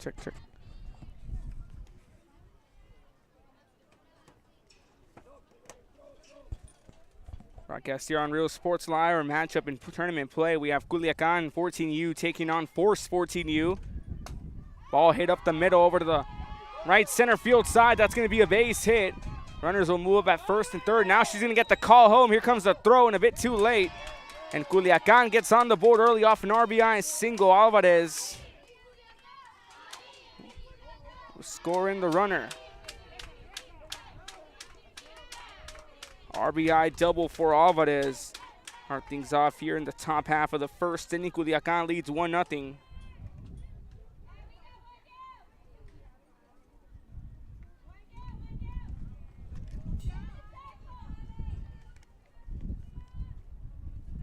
Check. Broadcast here on Real Sports Live, our matchup in tournament play. We have Culiacan 14U taking on Force 14U. Ball hit up the middle over to the right center field side. That's going to be a base hit. Runners will move at first and third. Now she's going to get the call home. Here comes the throw and a bit too late. And Culiacan gets on the board early off an RBI single. Alvarez scoring the runner. RBI double for Alvarez. Start things off here in the top half of the first inning. Culiacan leads 1-0.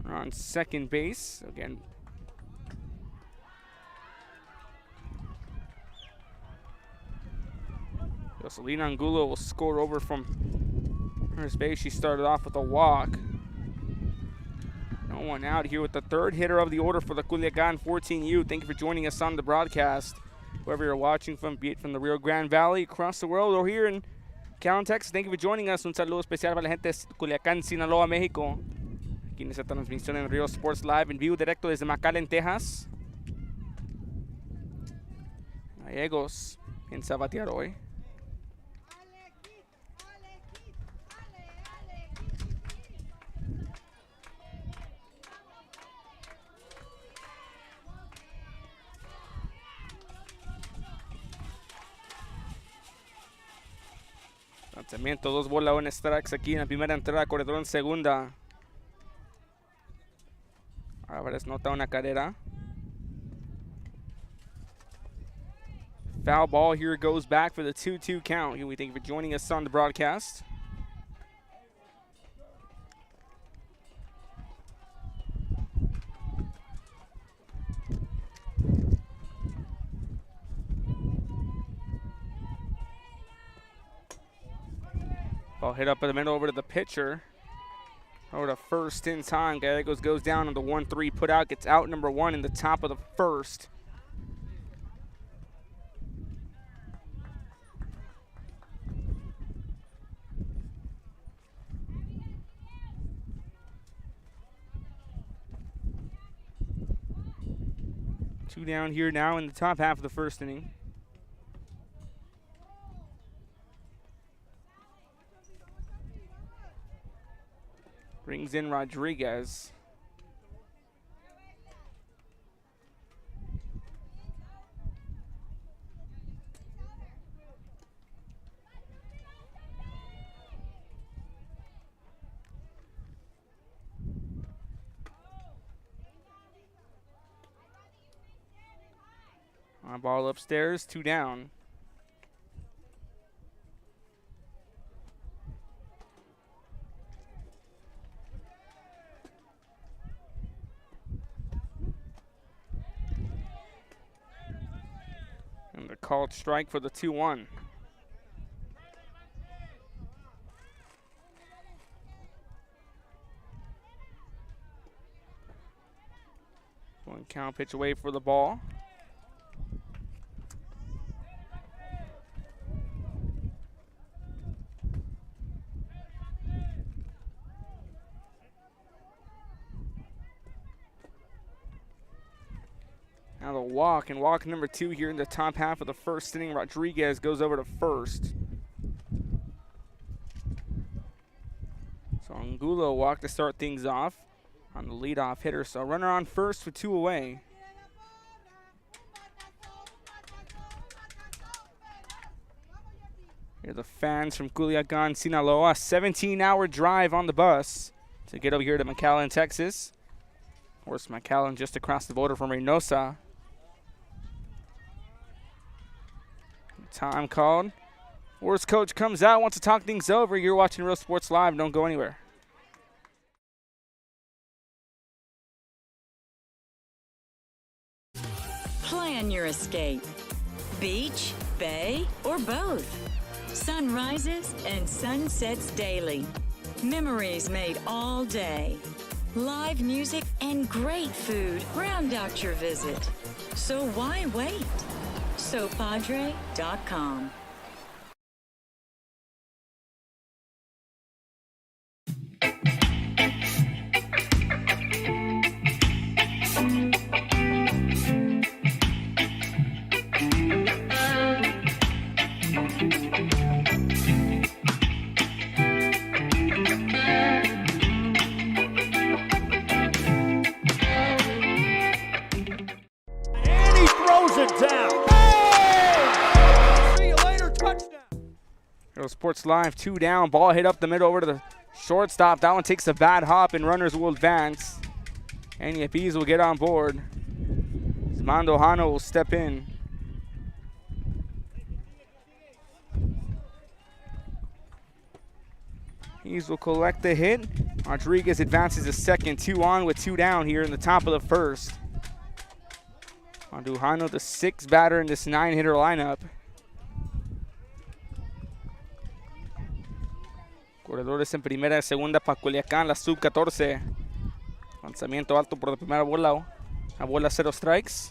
We're on second base again. Jocelyn Angulo will score over from first base. She started off with a walk. No one out here with the third hitter of the order for the Culiacan 14U. Thank you for joining us on the broadcast. Wherever you're watching from, be it from the Rio Grande Valley, across the world, or here in Culiacan, Texas. Thank you for joining us. Un saludo especial para la gente de Culiacán, Sinaloa, México. Aquí en esta transmisión en Rio Sports Live, en vivo directo desde McAllen, Texas. Gallegos piensa batear hoy. Lanzamiento, 2 bolas, 1 strikes aquí en la primera entrada, corredor en segunda. Álvarez nota una carrera. Foul ball here, goes back for the 2-2 count. We thank you for joining us on the broadcast. Ball hit up in the middle over to the pitcher. Over to first in time. Gallegos goes down on the 1-3 put out. Gets out number 1 in the top of the first. Two down here now in the top half of the first inning. Brings in Rodriguez. On ball upstairs, 2 down. And the called strike for the 2-1. One count, pitch away for the ball. Now the walk, and walk number 2 here in the top half of the first inning. Rodriguez goes over to first. So Angulo walked to start things off on the leadoff hitter. So runner on first with 2 away. Here are the fans from Culiacan, Sinaloa. 17-hour drive on the bus to get over here to McAllen, Texas. Of course, McAllen just across the border from Reynosa. Time called. Worst coach comes out, wants to talk things over. You're watching Real Sports Live. Don't go anywhere. Plan your escape. Beach, bay, or both. Sunrises and sunsets daily. Memories made all day. Live music and great food round out your visit. So why wait? SoPadre.com. Sports Live, 2 down. Ball hit up the middle over to the shortstop. That one takes a bad hop and runners will advance. And Yappies will get on board. Mandojano will step in. Yappies will collect the hit. Rodriguez advances to second, 2 on with 2 down here in the top of the first. Mandojano, the 6th batter in this 9-hitter lineup. Corredores en primera y segunda para Culiacan, la sub-14. Lanzamiento alto por la primera bola. A bola 0 strikes.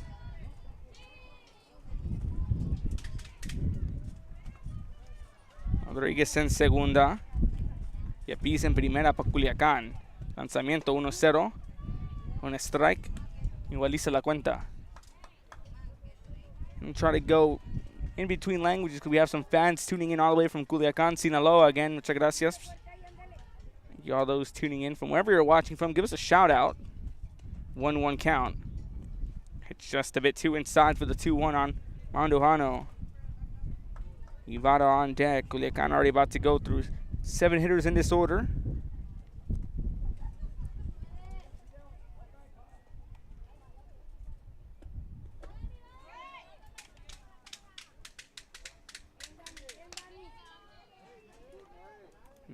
Rodríguez en segunda. Yappies en primera para Culiacan. Lanzamiento 1-0. Un strike. Igualiza la cuenta. And try to go in between languages because we have some fans tuning in all the way from Culiacan, Sinaloa. Again, muchas gracias. Thank you all those tuning in from wherever you're watching from. Give us a shout out. 1-1 count. It's just a bit too inside for the 2-1 on Mandojano. Ivada on deck. Culiacan already about to go through 7 hitters in this order.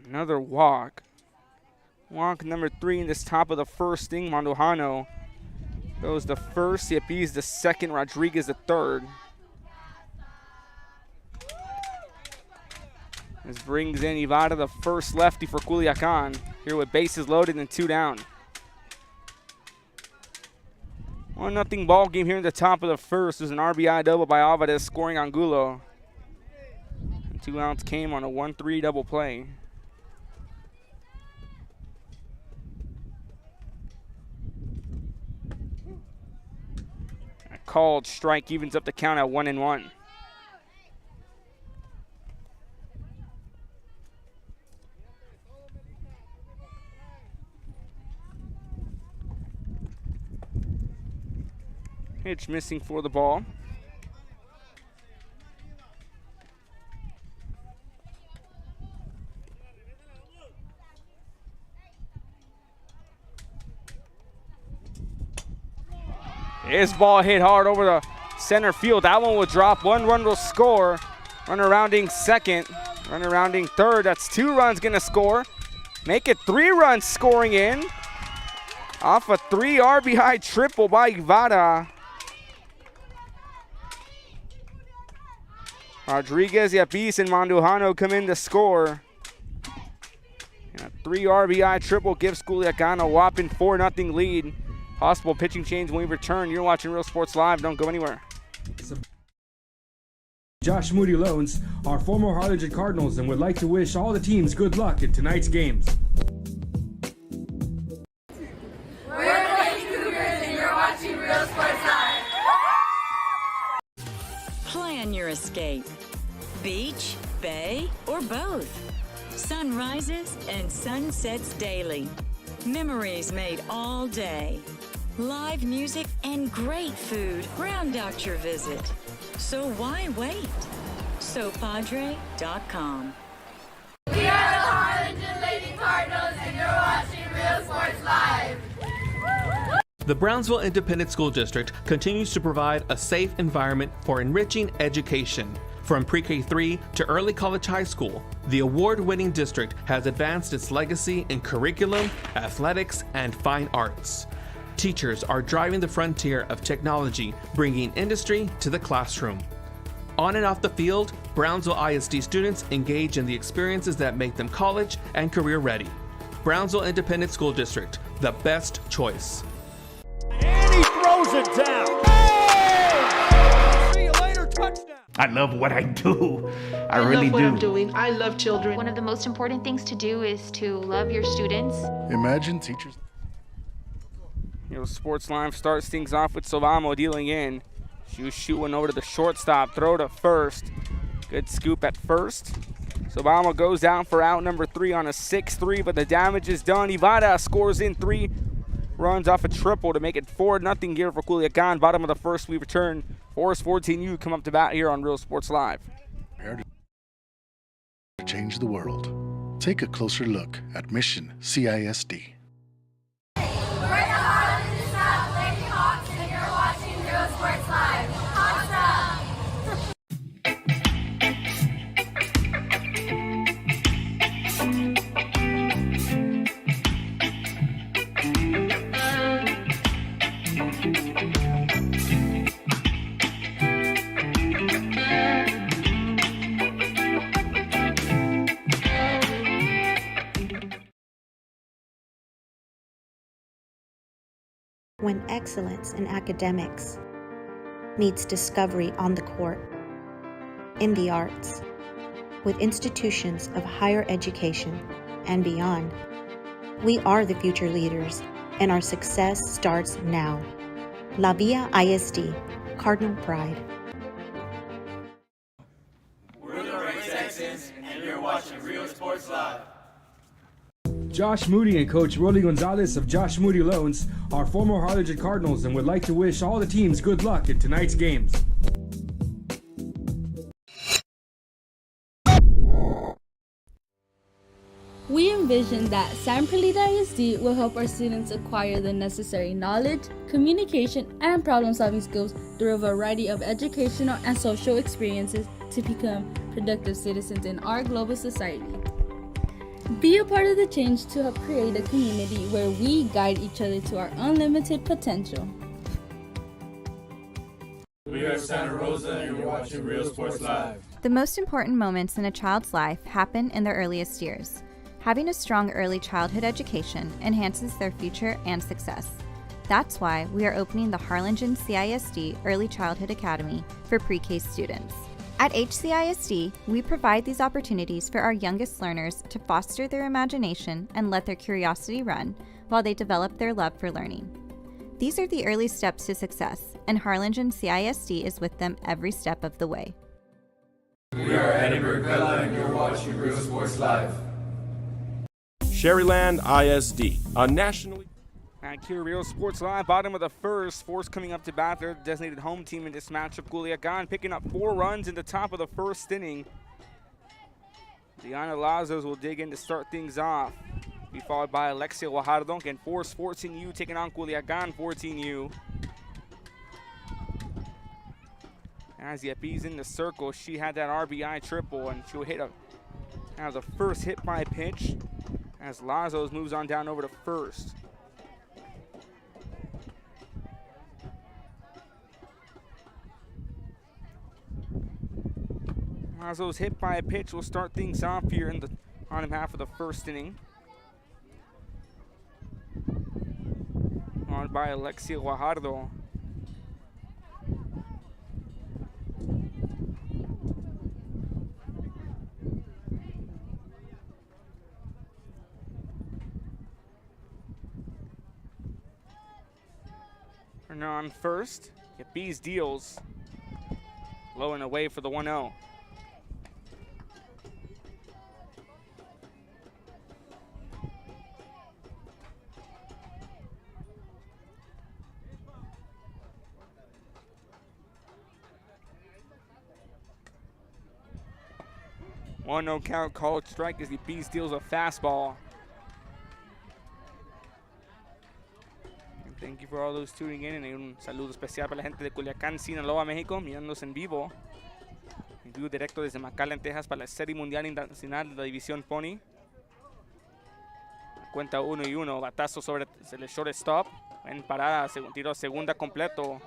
Another walk. Walk number 3 in this top of the first inning. Mandojano goes the first. Yappies the second. Rodriguez the third. This brings in Ivada, the first lefty for Culiacan. Here with bases loaded and 2 down. 1-0 ball game here in the top of the first. There's an RBI double by Alvarez scoring Angulo. And 2 outs came on a 1-3 double play. Called strike evens up the count at 1-1. Pitch missing for the ball. This ball hit hard over the center field. That one will drop. 1 run will score. Runner rounding second. Runner rounding third. That's 2 runs going to score. Make it 3 runs scoring in. Off a 3 RBI triple by Ivada. Rodriguez, Yappies, and Mandojano come in to score. And a 3 RBI triple gives Culiacan a whopping 4-0 lead. Possible pitching change when we return. You're watching Real Sports Live. Don't go anywhere. Josh Moody Loans are former Harlingen Cardinals and would like to wish all the teams good luck in tonight's games. We're the Lady Cougars and you're watching Real Sports Live. Plan your escape. Beach, bay, or both. Sun rises and sun sets daily. Memories made all day. Live music and great food round out your visit. So why wait? SoPadre.com. We are the Harlingen Lady Cardinals and you're watching Real Sports Live. The Brownsville Independent School District continues to provide a safe environment for enriching education. From pre-K3 to early college high school, the award-winning district has advanced its legacy in curriculum, athletics, and fine arts. Teachers are driving the frontier of technology, bringing industry to the classroom. On and off the field, Brownsville ISD students engage in the experiences that make them college and career ready. Brownsville Independent School District, the best choice. And he throws it down. Hey! See you later, I love what I do. I love really what do. I'm doing. I love children. One of the most important things to do is to love your students. Imagine teachers. Sports Live starts things off with Silvamo dealing in. She was shooting over to the shortstop, throw to first. Good scoop at first. Silvamo goes down for out number 3 on a 6-3, but the damage is done. Ivada scores in 3 runs off a triple to make it 4-0 here for Culiacan. Bottom of the first, we return. Forest 14U come up to bat here on Real Sports Live. To change the world. Take a closer look at Mission CISD. We're the Harlem South Lady Hawks, and you're watching Real Sports Live. When excellence in academics meets discovery on the court, in the arts, with institutions of higher education and beyond, we are the future leaders, and our success starts now. La Villa ISD, Cardinal Pride. We're the Red Texans, and you're watching Real Sports Live. Josh Moody and Coach Rolly Gonzalez of Josh Moody Loans are former Harlingen Cardinals and would like to wish all the teams good luck in tonight's games. We envision that San Perlita ISD will help our students acquire the necessary knowledge, communication, and problem-solving skills through a variety of educational and social experiences to become productive citizens in our global society. Be a part of the change to help create a community where we guide each other to our unlimited potential. We are Santa Rosa, and you're watching Real Sports Live. The most important moments in a child's life happen in their earliest years. Having a strong early childhood education enhances their future and success. That's why we are opening the Harlingen CISD Early Childhood Academy for pre-K students. At HCISD, we provide these opportunities for our youngest learners to foster their imagination and let their curiosity run while they develop their love for learning. These are the early steps to success, and Harlingen CISD is with them every step of the way. We are Edinburgh Bella, and you're watching Real Sports Live. Sherryland ISD, a nationally... Back here, Real Sports Live, bottom of the first. Force coming up to bat, their designated home team in this matchup. Culiacan picking up 4 runs in the top of the first inning. Diana Lazos will dig in to start things off. Be followed by Alexia Guajardo. Again, Force 14U taking on Culiacan 14U. As Yepi's in the circle, she had that RBI triple, and she'll hit the first hit by pitch as Lazos moves on down over to first. Lazos hit by a pitch will start things off here in the bottom half of the first inning. On by Alexia Guajardo. Turner on first. Bees deals. Low and away for the 1-0. One no count called strike as the Bees deals a fastball. And thank you for all those tuning in, and un saludo especial para la gente de Culiacán, Sinaloa, México, mirándonos en vivo directo desde McAllen, Texas, para la Serie Mundial Internacional de la División Pony. Cuenta 1-1, batazo sobre el shortstop, en parada, tiro segunda completo.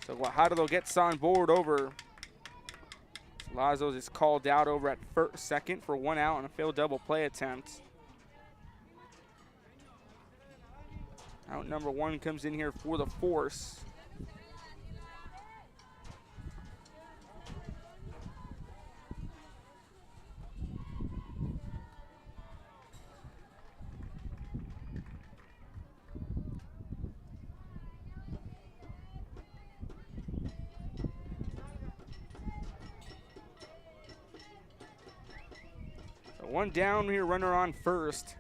So Guajardo gets on board over. Lazos is called out over at second for 1 out on a failed double play attempt. Out number 1 comes in here for the Force. One down here, runner on first.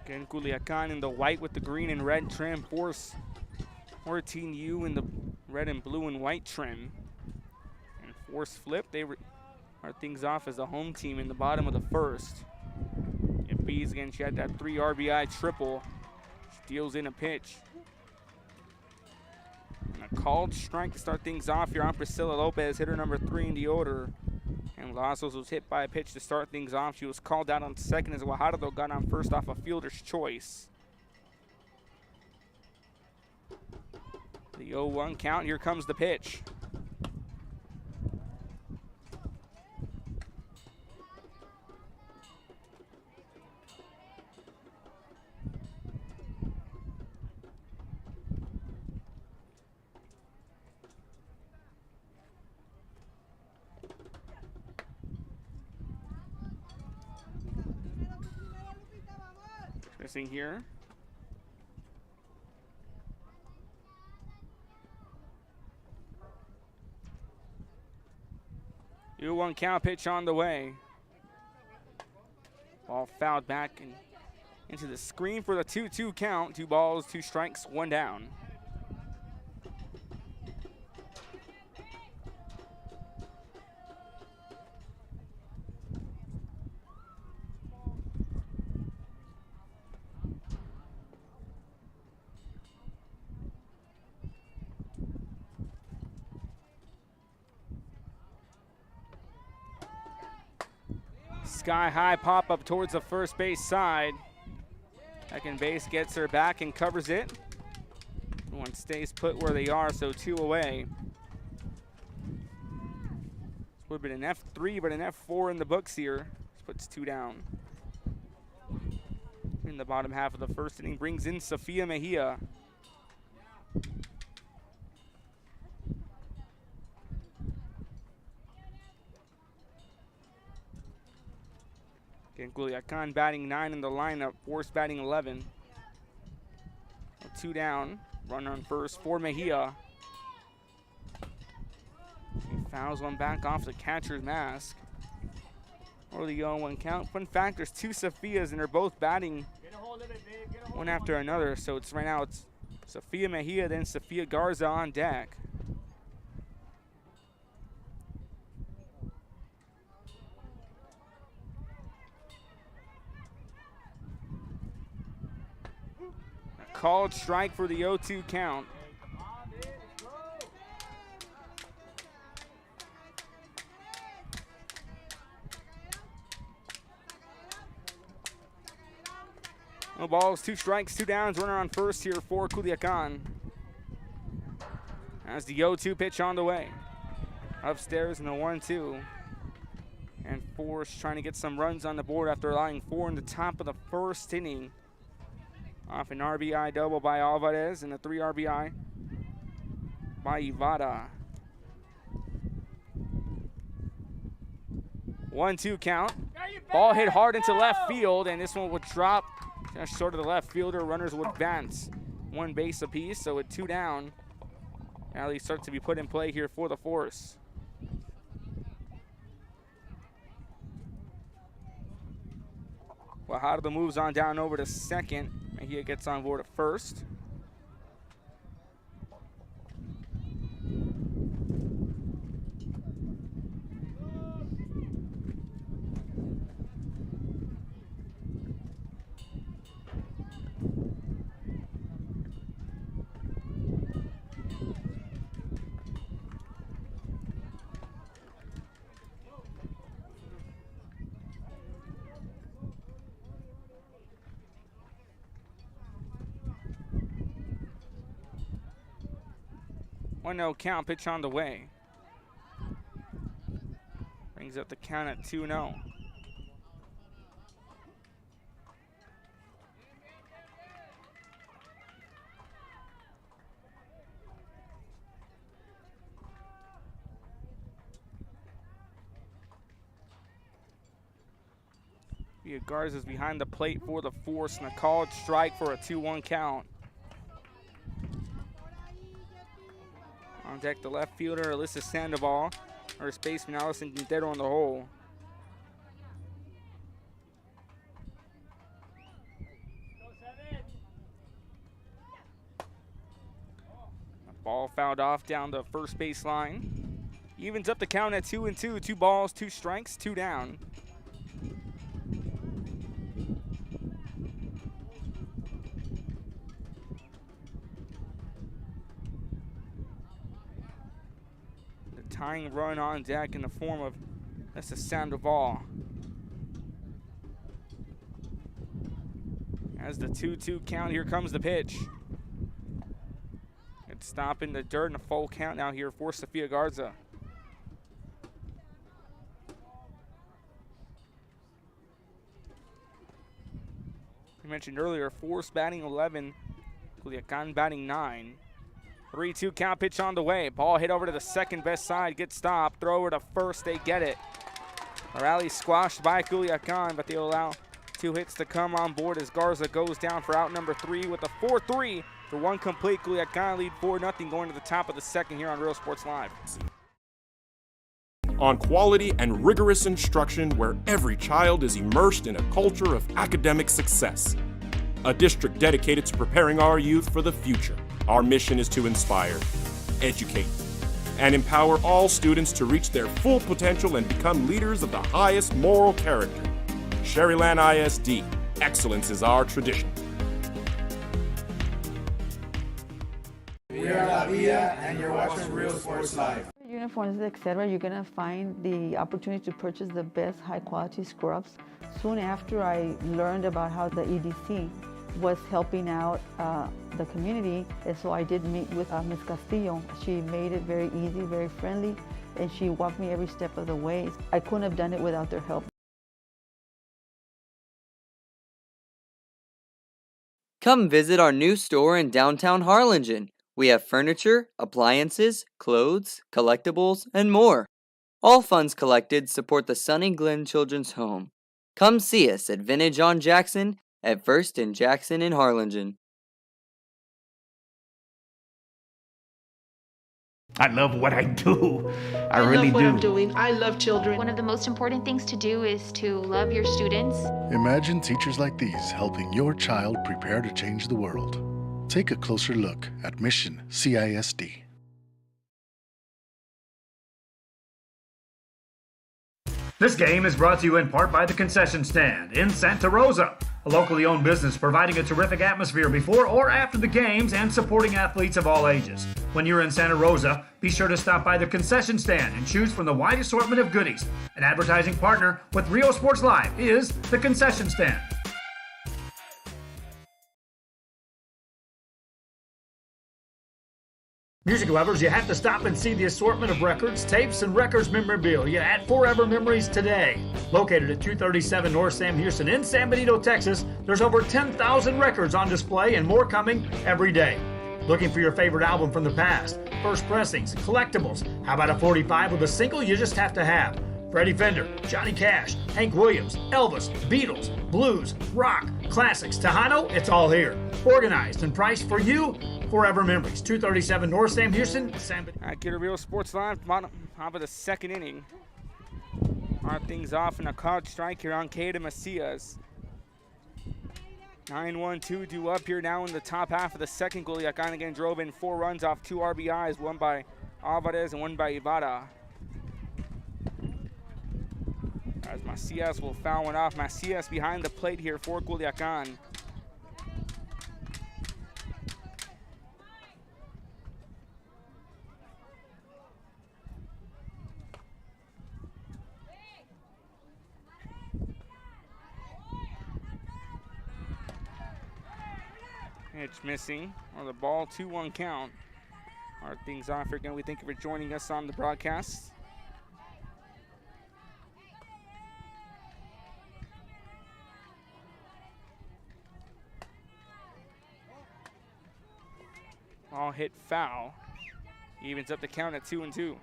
Again, Culiacan in the white with the green and red trim. Force 14U in the red and blue and white trim. And Force Flip, they start things off as the home team in the bottom of the first. If Bees again, she had that 3 RBI triple. She deals in a pitch. And a called strike to start things off here on Priscilla Lopez, hitter number 3 in the order. And Lazos was hit by a pitch to start things off. She was called out on second as Guajardo got on first off a fielder's choice. The 0-1 count, here comes the pitch. Missing here. You 1 count, pitch on the way. Ball fouled back and into the screen for the 2-2 count. 2 balls, 2 strikes, 1 down. Sky high pop up towards the first base side. Second base gets her back and covers it. One stays put where they are, so 2 away. This would have been an F3, but an F4 in the books here. This puts 2 down. In the bottom half of the first inning, brings in Sofia Mejia. Again, Culiacan batting 9 in the lineup, Force batting 11. 2 down, runner on first for Mejia. He fouls one back off the catcher's mask. Or the 0-1 count. Fun fact, there's 2 Sofias and they're both batting one after another. So it's right now it's Sofia Mejia, then Sofia Garza on deck. Called strike for the 0-2 count. No balls, 2 strikes, 2 downs. Runner on first here for Culiacan. As the 0-2 pitch on the way. Upstairs in the 1-2. And Force trying to get some runs on the board after allowing 4 in the top of the first inning. Off an RBI double by Alvarez and a 3 RBI by Ivada. 1-2 count. Ball hit hard into left field, and this one would drop just short of the left fielder. Runners would advance 1 base apiece, so with 2 down, now they start to be put in play here for the Force. Guajardo moves on down over to second. Mejia gets on board at first. No count, pitch on the way. Brings up the count at 2-0. Garza's behind the plate for the force, and a called strike for a 2-1 count. On deck, the left fielder, Alyssa Sandoval. First baseman, Allison Quintero on the hole. Ball fouled off down the first base line. Evens up the count at 2-2. 2 balls, 2 strikes, 2 down. The tying run on deck in the form of that's a Sandoval. As the 2-2 count, here comes the pitch. It's stop in the dirt and a full count now here for Sofia Garza. I mentioned earlier, Force batting 11, Culiacan batting 9. 3-2 count, pitch on the way. Ball hit over to the second best side, gets stopped. Throw over to first, they get it. A rally squashed by Culiacan, but they'll allow 2 hits to come on board as Garza goes down for out number 3 with a 4-3 for 1 complete. Culiacan lead 4-0 going to the top of the second here on Real Sports Live. On quality and rigorous instruction where every child is immersed in a culture of academic success. A district dedicated to preparing our youth for the future. Our mission is to inspire, educate, and empower all students to reach their full potential and become leaders of the highest moral character. Sherryland ISD, excellence is our tradition. We are La Villa, and you're watching Real Sports Live. Uniforms, etc., you're going to find the opportunity to purchase the best high-quality scrubs. Soon after I learned about how the EDC was helping out the community, and so I did meet with Ms. Castillo. She made it very easy, very friendly, and she walked me every step of the way. I couldn't have done it without their help. Come visit our new store in downtown Harlingen. We have furniture, appliances, clothes, collectibles, and more. All funds collected support the Sunny Glen Children's Home. Come see us at Vintage on Jackson at First and Jackson in Harlingen. I love what I do. I really love what do. I'm doing. I love children. One of the most important things to do is to love your students. Imagine teachers like these helping your child prepare to change the world. Take a closer look at Mission CISD. This game is brought to you in part by the Concession Stand in Santa Rosa, a locally owned business providing a terrific atmosphere before or after the games and supporting athletes of all ages. When you're in Santa Rosa, be sure to stop by the Concession Stand and choose from the wide assortment of goodies. An advertising partner with Real Sports Live is the Concession Stand. Music lovers, you have to stop and see the assortment of records, tapes, and records memorabilia at Forever Memories today. Located at 237 North Sam Houston in San Benito, Texas, there's over 10,000 records on display and more coming every day. Looking for your favorite album from the past, first pressings, collectibles, how about a 45 with a single you just have to have? Freddie Fender, Johnny Cash, Hank Williams, Elvis, Beatles, blues, rock, classics, Tejano, it's all here. Organized and priced for you. Forever Memories, 237 North Sam Houston, San Benito. Get a Real Sports Live, bottom half of the second inning. Start things off in a called strike here on Keda Macias. 9-1-2 due up here now in the top half of the second. Culiacan again drove in 4 runs off 2 RBIs, one by Alvarez and one by Ibarra. As Macias will foul one off. Macias behind the plate here for Culiacan. Pitch missing on the ball, 2-1 count. Start things off here again. We thank you for joining us on the broadcast. Ball hit foul. Evens up the count at 2-2.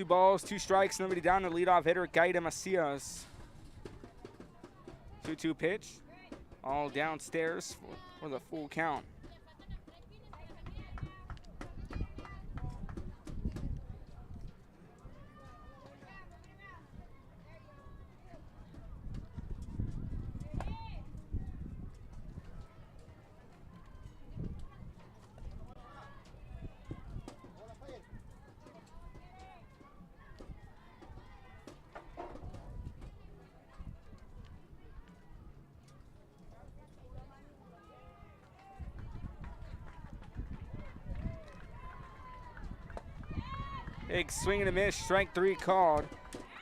2 balls, 2 strikes, nobody down. The leadoff hitter, Gaida Macias. 2-2 pitch. All downstairs for the full count. Big swing and a miss, strike 3 called.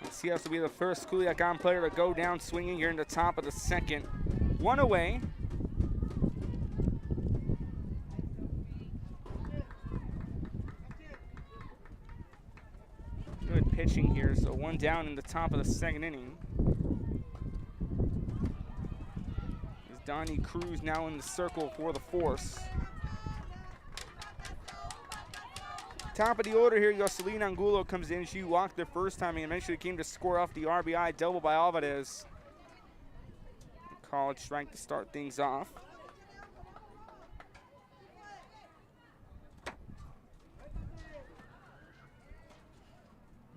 Macias will be the first Culiacan player to go down swinging here in the top of the second. 1 away. Good pitching here, so 1 down in the top of the second inning. Is Donnie Cruz now in the circle for the force. Top of the order here, Jocelyn Angulo comes in. She walked the first time and eventually came to score off the RBI double by Alvarez. Called strike to start things off.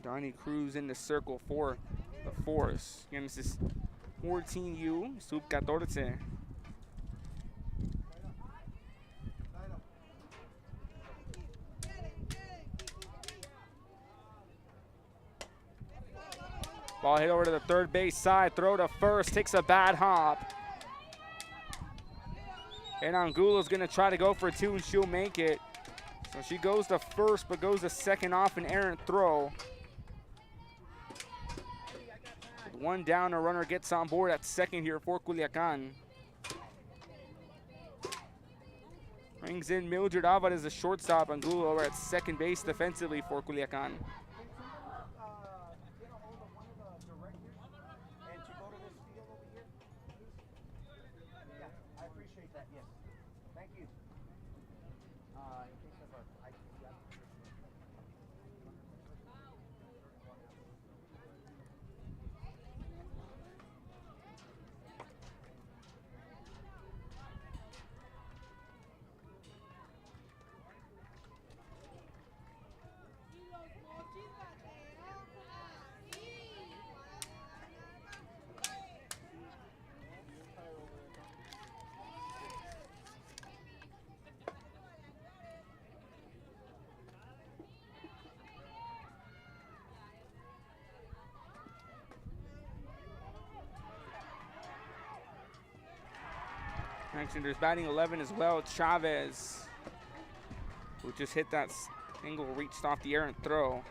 Donnie Cruz in the circle for the Force. Again, this is 14U, sub-14. Ball hit over to the third base side, throw to first, takes a bad hop. And Angulo's gonna try to go for 2 and she'll make it. So she goes to first, but goes to second off an errant throw. With 1 down, a runner gets on board at second here for Culiacan. Brings in Mildred Avad as a shortstop. Angulo over at second base defensively for Culiacan. Actually, there's batting 11 as well. Chavez, who just hit that single, reached off the errant throw.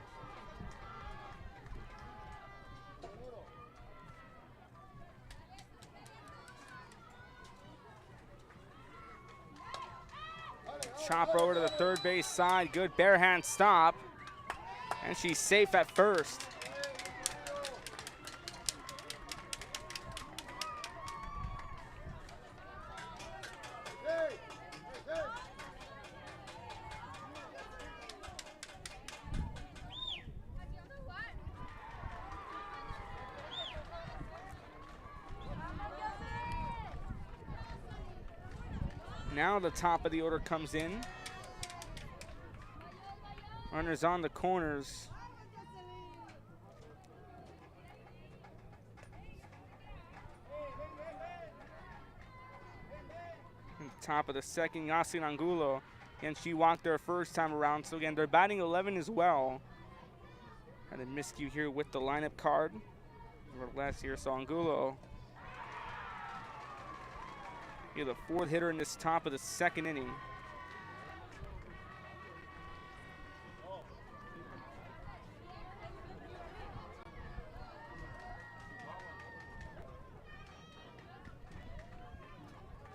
Chopper over to the third base side. Good bare hand stop. And she's safe at first. Now the top of the order comes in. Runners on the corners. Top of the second, Yasin Angulo. And she walked there first time around. So again, they're batting 11 as well. Had a miscue here with the lineup card. Last year, so Angulo. You're the 4th hitter in this top of the second inning.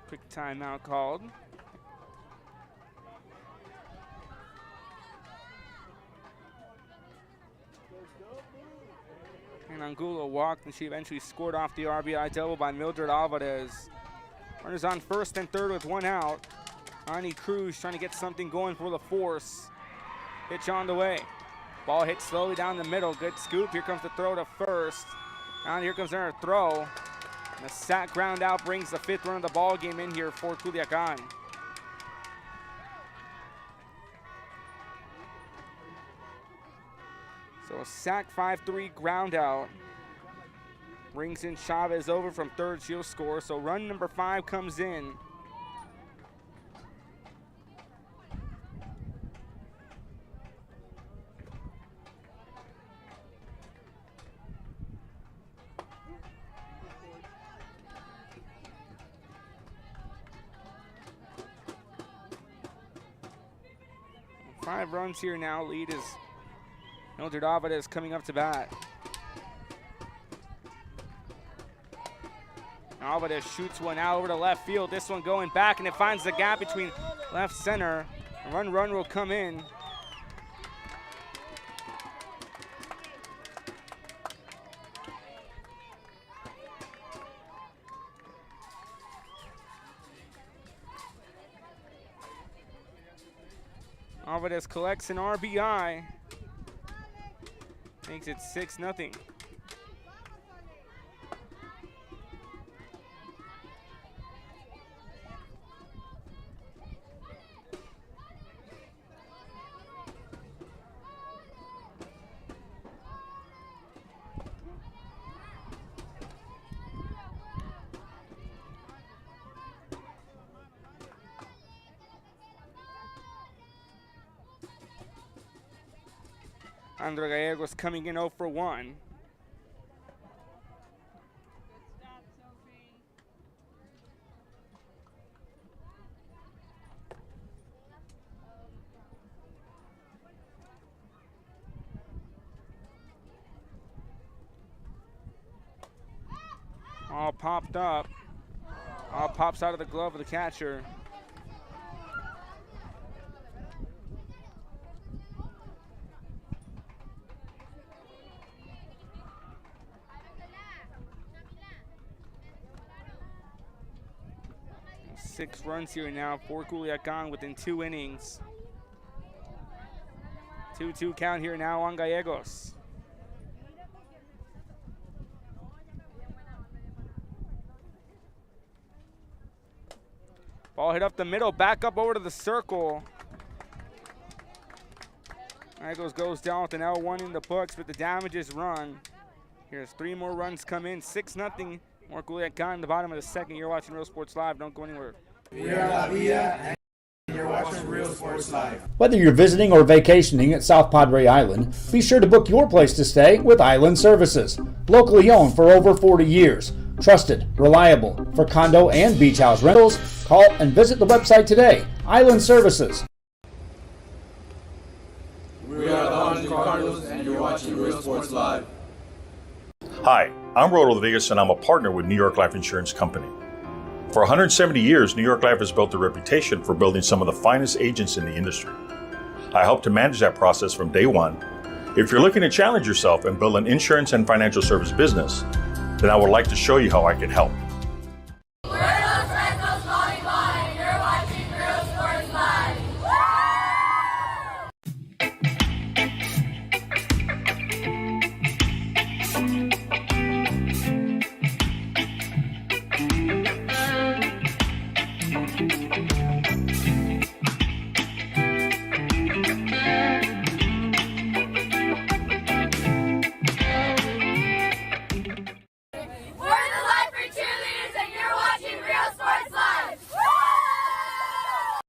Quick timeout called. And Angulo walked, and she eventually scored off the RBI double by Mildred Alvarez. Runners on first and third with 1 out. Ani Cruz trying to get something going for the Force. Pitch on the way. Ball hits slowly down the middle. Good scoop. Here comes the throw to first. And here comes another throw. And the sack ground out brings the 5th run of the ball game in here for Culiacan. So a sack 5-3 ground out. Brings in Chavez over from third. She'll score. So run number 5 comes in. Five runs here now. Lead is Mildred Alvarez coming up to bat. Alvarez shoots one out over to left field. This one going back, and it finds the gap between left center. A run will come in. Alvarez collects an RBI. Makes it 6-0. Andrea Gallegos coming in 0 for 1. All popped up. All pops out of the glove of the catcher. Six runs here now for Culiacan within 2 innings. 2-2 count here now on Gallegos. Ball hit up the middle, back up over to the circle. Gallegos goes down with an L1 in the books, but the damage is run. Here's 3 more runs come in, 6-0. More Culiacan in the bottom of the second. You're watching Real Sports Live. Don't go anywhere. And you're watching Real Sports Live. Whether you're visiting or vacationing at South Padre Island, be sure to book your place to stay with Island Services. Locally owned for over 40 years. Trusted, reliable for condo and beach house rentals. Call and visit the website today. Island Services. We are the Harlingen Cardinals, and you're watching Real Sports Live. Hi, I'm Rod Rodriguez, and I'm a partner with New York Life Insurance Company. For 170 years, New York Life has built a reputation for building some of the finest agents in the industry. I help to manage that process from day one. If you're looking to challenge yourself and build an insurance and financial service business, then I would like to show you how I can help. We're Los Rentals calling by, and you're watching Real Sports Live.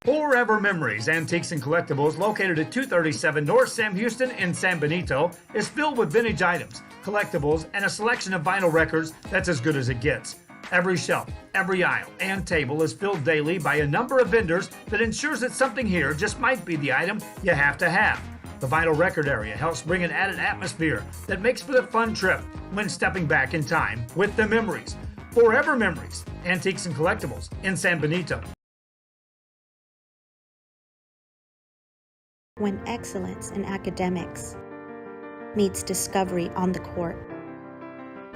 Forever Memories, Antiques and Collectibles, located at 237 North Sam Houston in San Benito, is filled with vintage items, collectibles, and a selection of vinyl records that's as good as it gets. Every shelf, every aisle, and table is filled daily by a number of vendors that ensures that something here just might be the item you have to have. The vinyl record area helps bring an added atmosphere that makes for the fun trip when stepping back in time with the memories. Forever Memories, Antiques and Collectibles in San Benito. When excellence in academics meets discovery on the court,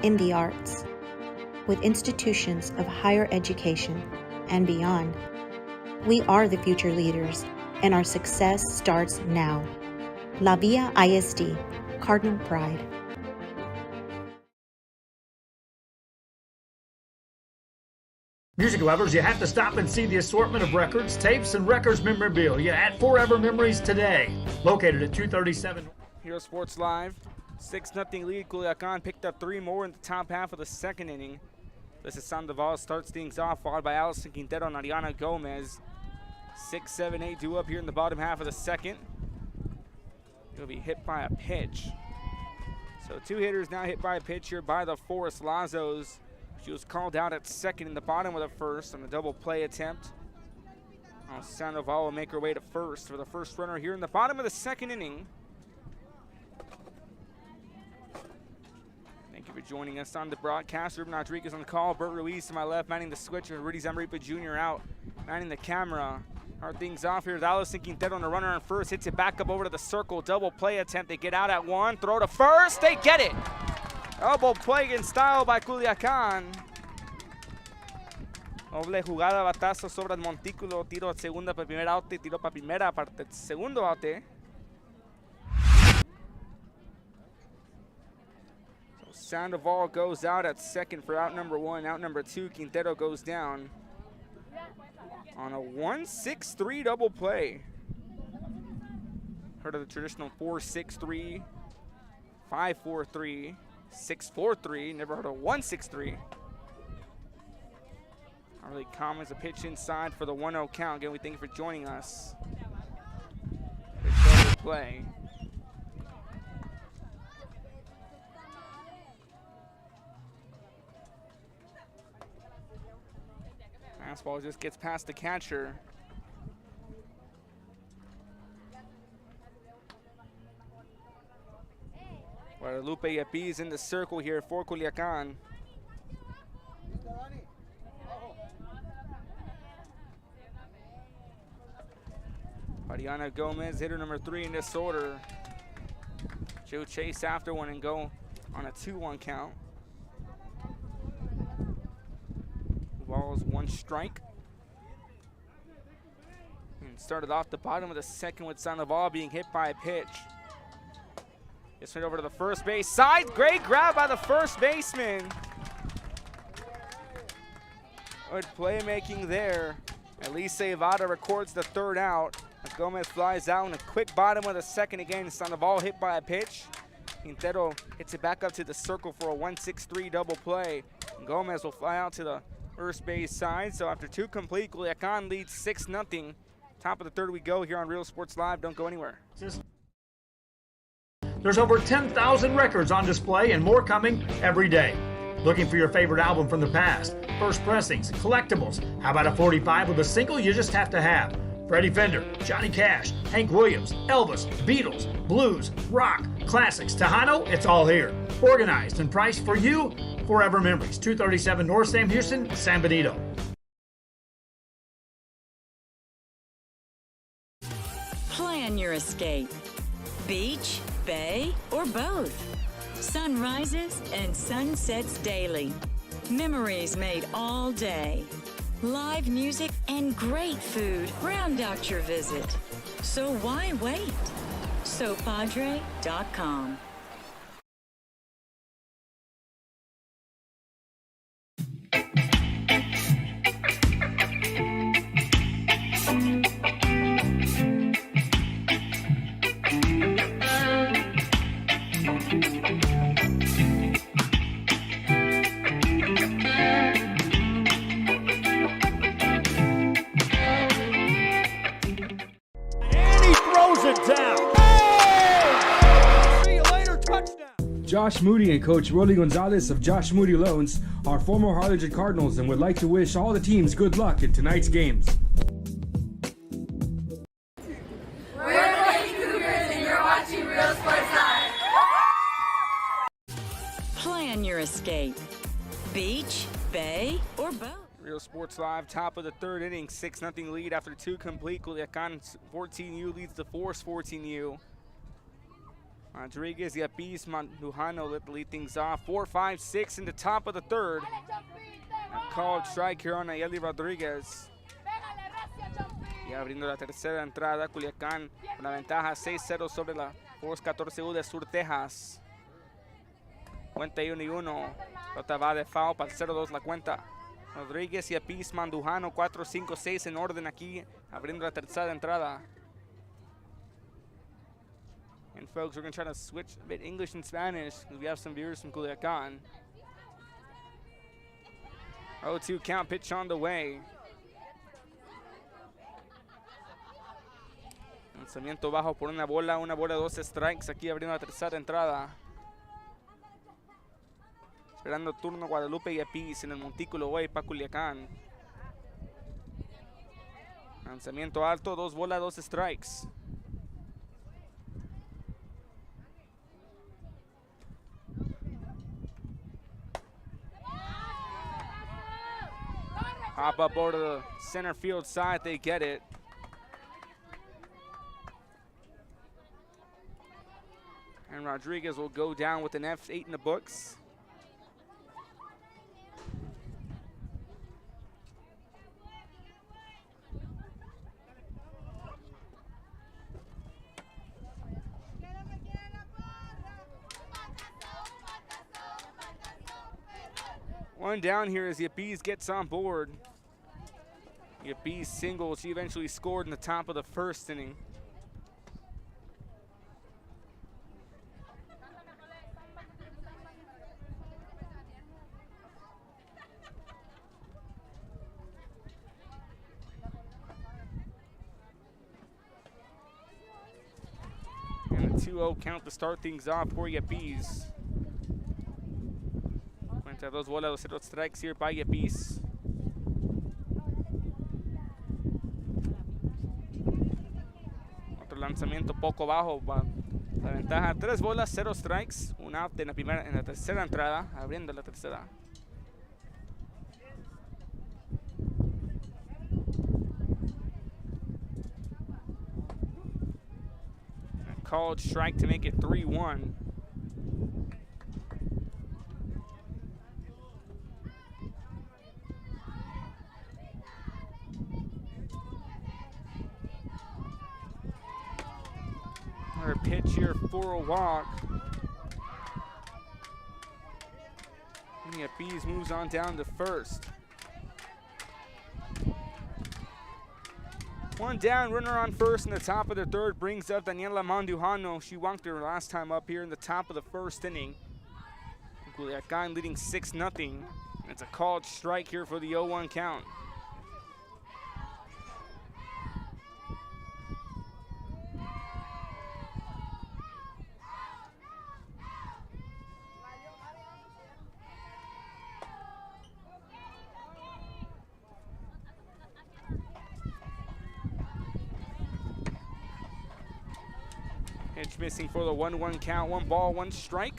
in the arts, with institutions of higher education and beyond, we are the future leaders, and our success starts now. La Villa ISD, Cardinal Pride. Music lovers, you have to stop and see the assortment of records, tapes, and records memorabilia at Forever Memories today. Located at 237. Hero Sports Live. 6-0 lead. Culiacan picked up 3 more in the top half of the second inning. This is Sandoval starts things off, followed by Allison Quintero and Ariana Gomez. 6, 7, 8 due up here in the bottom half of the second. He'll be hit by a pitch. So 2 hitters now hit by a pitch here by the Forest Lazos. She was called out at second in the bottom of the first on a double play attempt. Sandoval will make her way to first for the first runner here in the bottom of the second inning. Thank you for joining us on the broadcast. Ruben Rodriguez on the call. Bert Ruiz to my left, manning the switcher. Rudy Zamaripa Jr. out, manning the camera. Start things off here with Allison Quintero on the runner on first. Hits it back up over to the circle. Double play attempt. They get out at 1. Throw to first. They get it. Double play in style by Culiacan. Doble jugada, batazo sobre el montículo. Tiro a segunda para primer out. Tiro para primera para el segundo out. So Sandoval goes out at second for out number 1. Out number 2, Quintero goes down on a 1-6-3 double play. Heard of the traditional 4-6-3, 5-4-3, 6-4-3. Never heard of 1-6-3. Not really common as a pitch inside for the 1-0 count. Again, we thank you for joining us. Double play. Fastball just gets past the catcher. Guadalupe Yapiz in the circle here for Culiacan. Ariana Gomez, hitter number 3 in this order. She'll chase after one and go on a 2-1 count. Ball's 1 strike. And started off the bottom of the second with Sandoval being hit by a pitch. Gets right over to the first base side. Great grab by the first baseman. Good playmaking there. Elise Evada records the 3rd out. As Gomez flies out in a quick bottom of the second again. Sandoval hit by a pitch. Quintero hits it back up to the circle for a 1-6-3 double play. And Gomez will fly out to the first base side. So after 2 complete, Culiacan leads 6-0. Top of the 3rd we go here on Real Sports Live. Don't go anywhere. There's over 10,000 records on display and more coming every day. Looking for your favorite album from the past? First pressings, collectibles. How about a 45 with a single you just have to have? Freddie Fender, Johnny Cash, Hank Williams, Elvis, Beatles, blues, rock, classics, Tejano, it's all here. Organized and priced for you. Forever Memories, 237 North Sam Houston, San Benito. Plan your escape. Beach, bay, or both. Sunrises and sunsets daily. Memories made all day. Live music and great food round out your visit. So why wait? SoPadre.com. Josh Moody and Coach Rolly Gonzalez of Josh Moody Loans are former Harlingen Cardinals and would like to wish all the teams good luck in tonight's games. We're the Lady Cougars and you're watching Real Sports Live. Plan your escape. Beach, bay, or boat. Real Sports Live, top of the 3rd inning, 6-0 lead after 2 complete. Culiacan 14U leads the Force 14U. Rodriguez, Yapiz, Mandujano let the lead things off. 4-5-6 in the top of the 3rd. A called strike here on Nayeli Rodriguez. Y abriendo la tercera entrada, Culiacan con la ventaja 6-0 sobre la Force 14U de Sur, Texas. 51-1. Pelota va de foul para el 0-2 la cuenta. Rodríguez y Apis Mandujano 4-5-6 en orden aquí, abriendo la tercera entrada. And folks, we're going to try to switch a bit English and Spanish because we have some viewers from Culiacan. 0-2 count, pitch on the way. Lanzamiento bajo por una bola, 2 strikes aquí abriendo la tercera entrada. Esperando turno Guadalupe y Apis en el montículo hoy para Culiacán. Lanzamiento alto, 2 bolas, 2 strikes. Pop up over to the center field side, they get it. And Rodriguez will go down with an F8 in the books. One down here as Yapis gets on board. Yapis singles, she eventually scored in the top of the first inning. And a 2-0 count to start things off for Yapis. 2 bolas, 0 strikes here by Yapis. Otro lanzamiento poco bajo. La ventaja, 3 bolas, 0 strikes. Un out en la tercera entrada, abriendo la tercera. A called strike to make it 3-1. Another pitch here for a walk. And Yapis moves on down to first. One down, runner on first in the top of the third brings up Daniela Mandujano. She walked her last time up here in the top of the first inning. Culiacan leading 6-0. It's a called strike here for the 0-1 count. Pitch missing for the 1-1 count. 1 ball, 1 strike.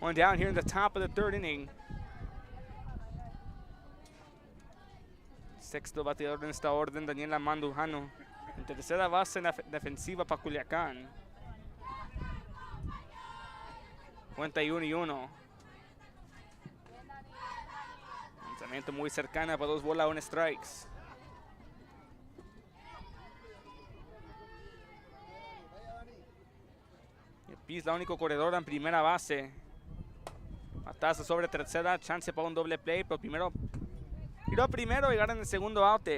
One down here in the top of the third inning. Sexto bateador en esta orden, Daniela Mandujano. En tercera base en la defensiva para Culiacán. 51-1. Lanzamiento muy cercana para 2 bolas, 1 strikes. Yapis, la única corredora en primera base. Batazo sobre tercera, chance para un doble play, pero primero tiró primero y gana en el segundo out.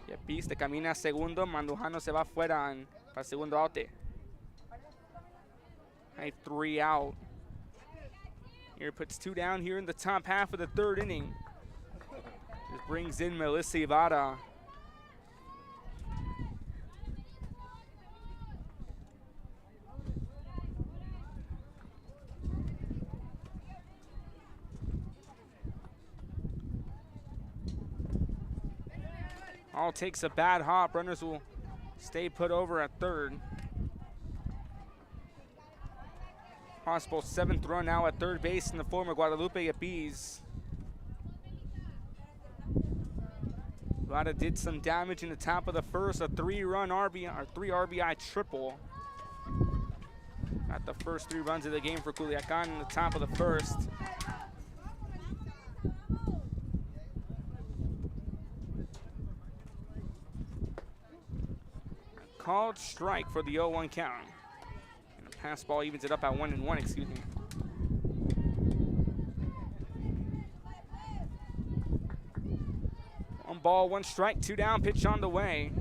Yapis te camina a segundo, Mandujano se va afuera para el segundo out. Hay 3 out. Here puts 2 down here in the top half of the third inning. Just brings in Melissa Ibarra. All takes a bad hop. Runners will stay put over at third. Possible 7th run now at third base in the form of Guadalupe Yapis. Ibarra did some damage in the top of the first. A 3 RBI triple. Got the first 3 runs of the game for Culiacan in the top of the first. Called strike for the 0-1 count. And the pass ball evens it up at 1-1, excuse me. One ball, one strike, 2 down, pitch on the way.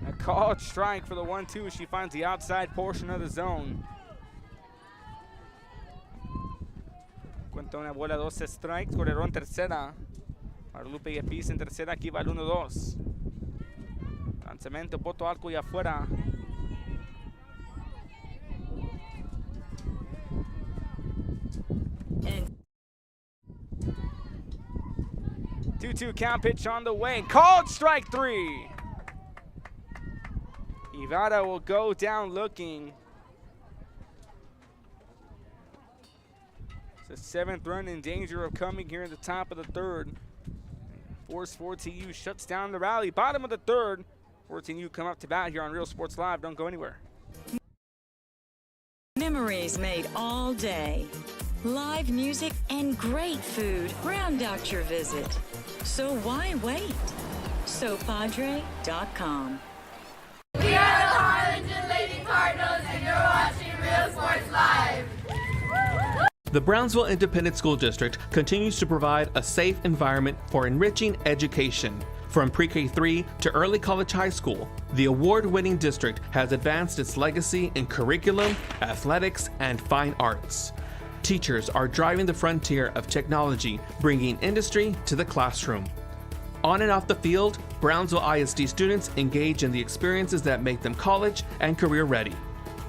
A called strike for the 1-2. She finds the outside portion of the zone. Cuenta una bola, 12 strikes, corredor en tercera. Guadalupe y Epiz en tercera, aquí va el 1-2. Lanzamiento, poto arco y afuera. And 2-2 count, pitch on the way. Called strike 3. Ivara will go down looking. It's the 7th run in danger of coming here in the top of the 3rd. Force 14U shuts down the rally. Bottom of the 3rd. 14U come up to bat here on Real Sports Live. Don't go anywhere. memories made all day. Live music and great food round out your visit. So why wait? SoPadre.com. We are the Harlingen Lady Cardinals, and you're watching Real Sports Live. The Brownsville Independent School District continues to provide a safe environment for enriching education. From pre-K3 to early college high school, the award-winning district has advanced its legacy in curriculum, athletics, and fine arts. Teachers are driving the frontier of technology, bringing industry to the classroom. On and off the field, Brownsville ISD students engage in the experiences that make them college and career ready.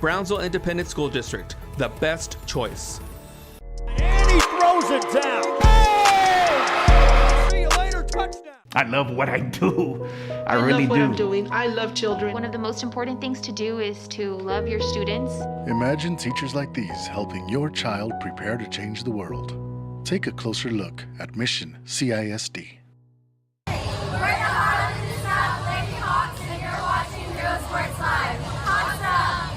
Brownsville Independent School District, the best choice. And he throws it down. Hey! See you later, touchdown. I love what I do. I really love what do. I'm doing. I love children. One of the most important things to do is to love your students. Imagine teachers like these helping your child prepare to change the world. Take a closer look at Mission CISD. We're the Harlingen South Lady Hawks, and you're watching Real Sports Live. Hawks up!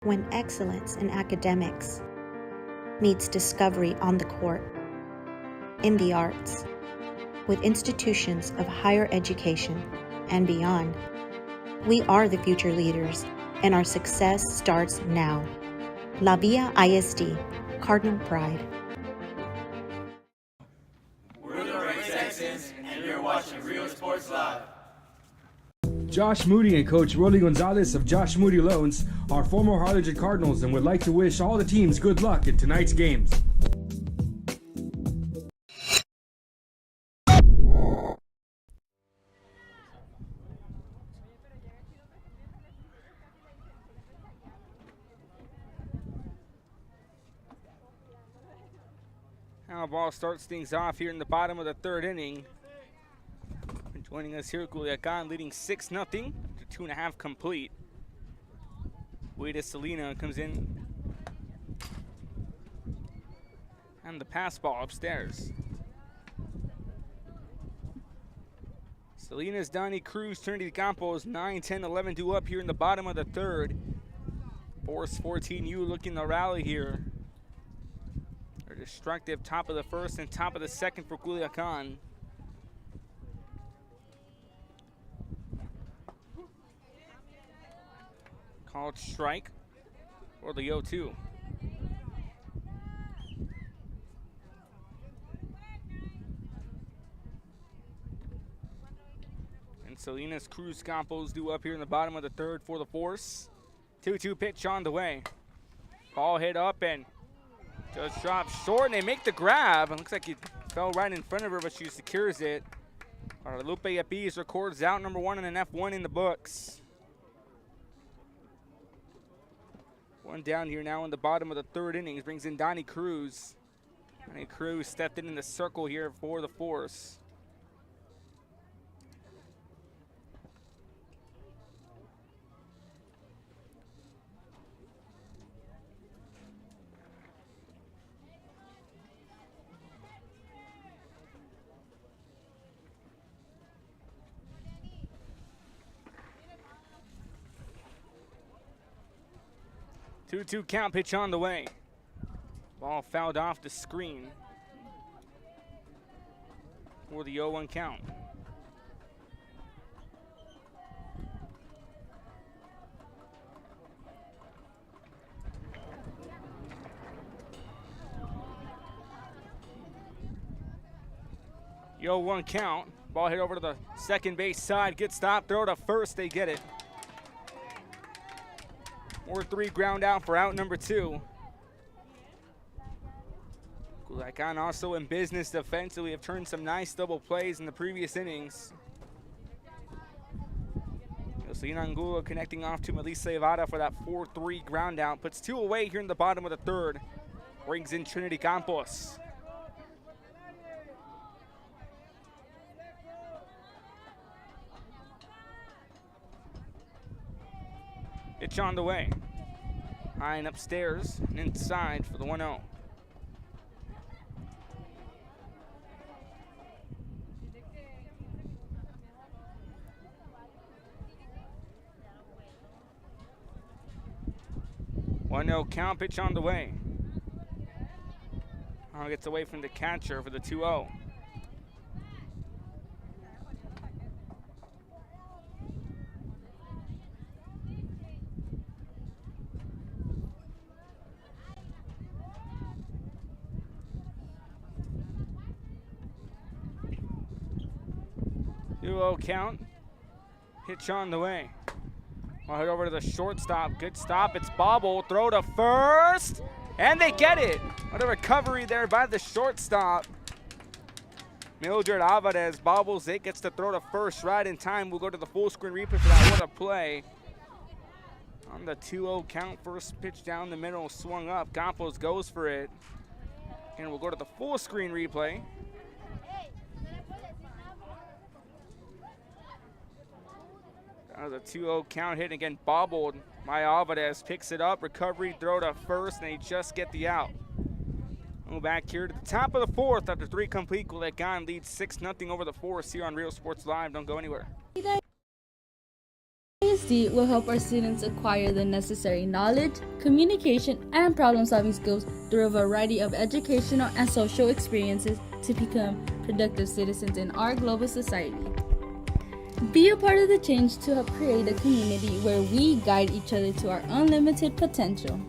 When excellence in academics meets discovery on the court, in the arts, with institutions of higher education and beyond, we are the future leaders, and our success starts now. La Villa ISD, Cardinal Pride. We're the Red Texans, and you're watching Real Sports Live. Josh Moody and Coach Rolly Gonzalez of Josh Moody Loans are former Harlingen Cardinals and would like to wish all the teams good luck in tonight's games. Now ball starts things off here in the bottom of the 3rd inning. Joining us here, Culiacan leading 6-0 to 2.5 complete. Wade Selena comes in. And the pass ball upstairs. Selena's Donnie Cruz, Trinity Campos, 9, 10, 11 due up here in the bottom of the 3rd. Force 14U looking to rally here. They're destructive top of the 1st and top of the 2nd for Culiacan. Called strike for the 0-2. And Salinas Cruz Campos due up here in the bottom of the 3rd for the Force. 2-2 pitch on the way. Ball hit up and just drops short, and they make the grab. It looks like it fell right in front of her, but she secures it. Guadalupe Epiz records out number 1 and an F1 in the books. One down here now in the bottom of the 3rd innings. Brings in Donnie Cruz. Donnie Cruz stepped in the circle here for the Force. 2-2 count, pitch on the way. Ball fouled off the screen for the 0-1 count. Yo, 1 count. Ball hit over to the second base side. Good stop. Throw to first. They get it. 4-3 ground out for out number 2. Culiacan also in business defensively. Have turned some nice double plays in the previous innings. Angulo connecting off to Melissa Evada for that 4-3 ground out. Puts 2 away here in the bottom of the 3rd. Brings in Trinity Campos. Pitch on the way. High and upstairs and inside for the 1-0. Count, pitch on the way. Gets away from the catcher for the 2-0. Count. Pitch on the way. I'll head over to the shortstop. Good stop. It's bobble. Throw to first. And they get it. What a recovery there by the shortstop. Mildred Alvarez bobbles it. Gets to throw to first right in time. We'll go to the full screen replay for that. What a play. On the 2-0 count. First pitch down the middle. Swung up. Campos goes for it. And we'll go to the full screen replay. That was a 2-0 count hit, again bobbled. My Alvarez picks it up, recovery, throw to first, and they just get the out. Go back here to the top of the 4th after 3 complete. Culiacan leads 6-0 over the Forest here on Real Sports Live. Don't go anywhere. ISD will help our students acquire the necessary knowledge, communication, and problem-solving skills through a variety of educational and social experiences to become productive citizens in our global society. Be a part of the change to help create a community where we guide each other to our unlimited potential.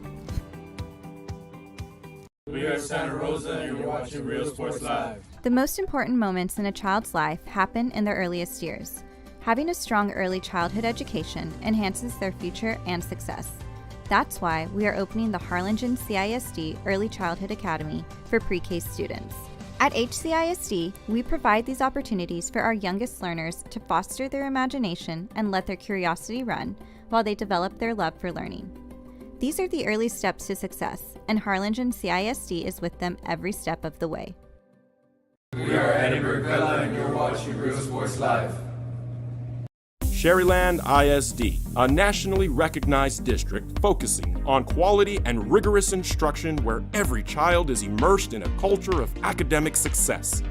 We are Santa Rosa and you're watching Real Sports Live. The most important moments in a child's life happen in their earliest years. Having a strong early childhood education enhances their future and success. That's why we are opening the Harlingen CISD Early Childhood Academy for pre-K students. At HCISD, we provide these opportunities for our youngest learners to foster their imagination and let their curiosity run while they develop their love for learning. These are the early steps to success, and Harlingen CISD is with them every step of the way. We are Eddie Burkella and you're watching Real Sports Live. Sherryland ISD, a nationally recognized district focusing on quality and rigorous instruction where every child is immersed in a culture of academic success.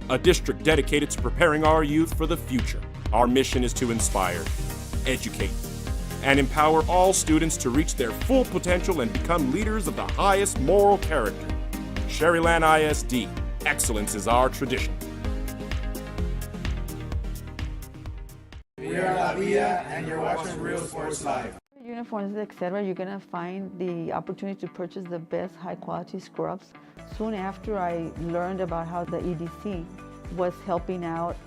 A district dedicated to preparing our youth for the future. Our mission is to inspire, educate, and empower all students to reach their full potential and become leaders of the highest moral character. Sherryland ISD, excellence is our tradition. We are La Vida and you're watching Real Sports Live. Uniforms, etc., you're going to find the opportunity to purchase the best high-quality scrubs. Soon after I learned about how the EDC was helping out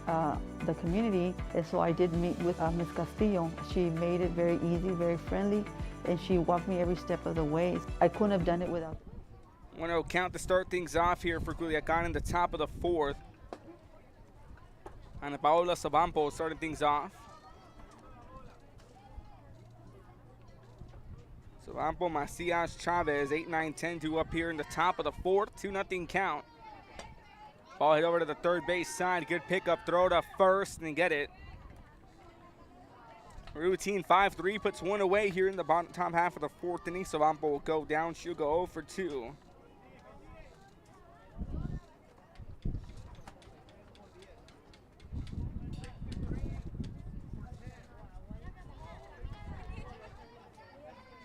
the community, and so I did meet with Ms. Castillo. She made it very easy, very friendly, and she walked me every step of the way. I couldn't have done it without them. 1-0 count to start things off here for Culiacan in the top of the 4th. And Paola Sabampo starting things off. Sabampo, Macias, Chavez, 8, 9, 10 to up here in the top of the 4th. 2-0 count. Ball hit over to the third base side. Good pickup, throw to first and get it. Routine 5-3 puts 1 away here in the bottom top half of the 4th inning. Sabampo will go down. She'll go 0 for 2.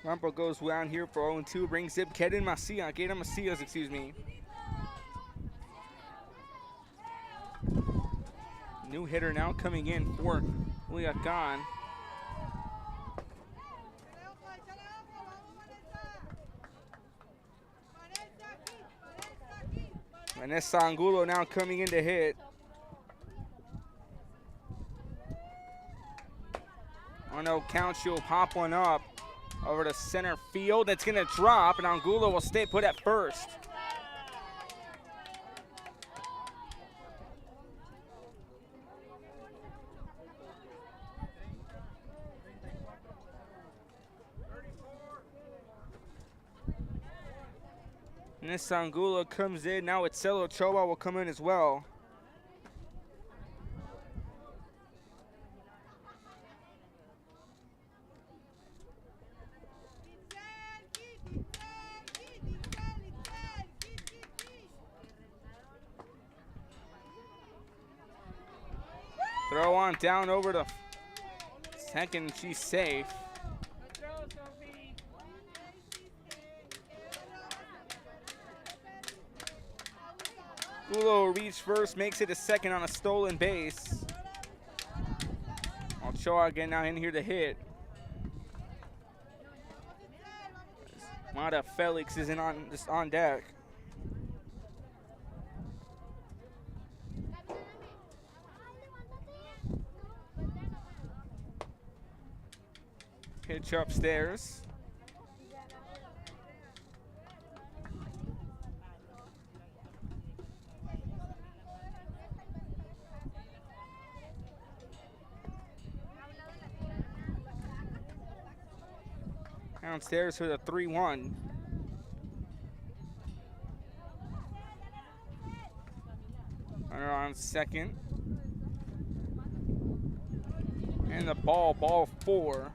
Campo goes down here for 0-2, brings in Kaden Macias, excuse me. New hitter now coming in for Culiacan. Vanessa Angulo now coming in to hit. On no count, she'll pop one up over to center field. It's going to drop, and Angulo will stay put at first. Vanessa Angulo comes in. Now Itzel Ochoa will come in as well. Throw on down over to second, she's safe. Gulo reached first, makes it a second on a stolen base. Ochoa again now in here to hit. Mata Felix is on deck. Pitch upstairs. Downstairs for the 3-1. Runner on second. And the ball 4.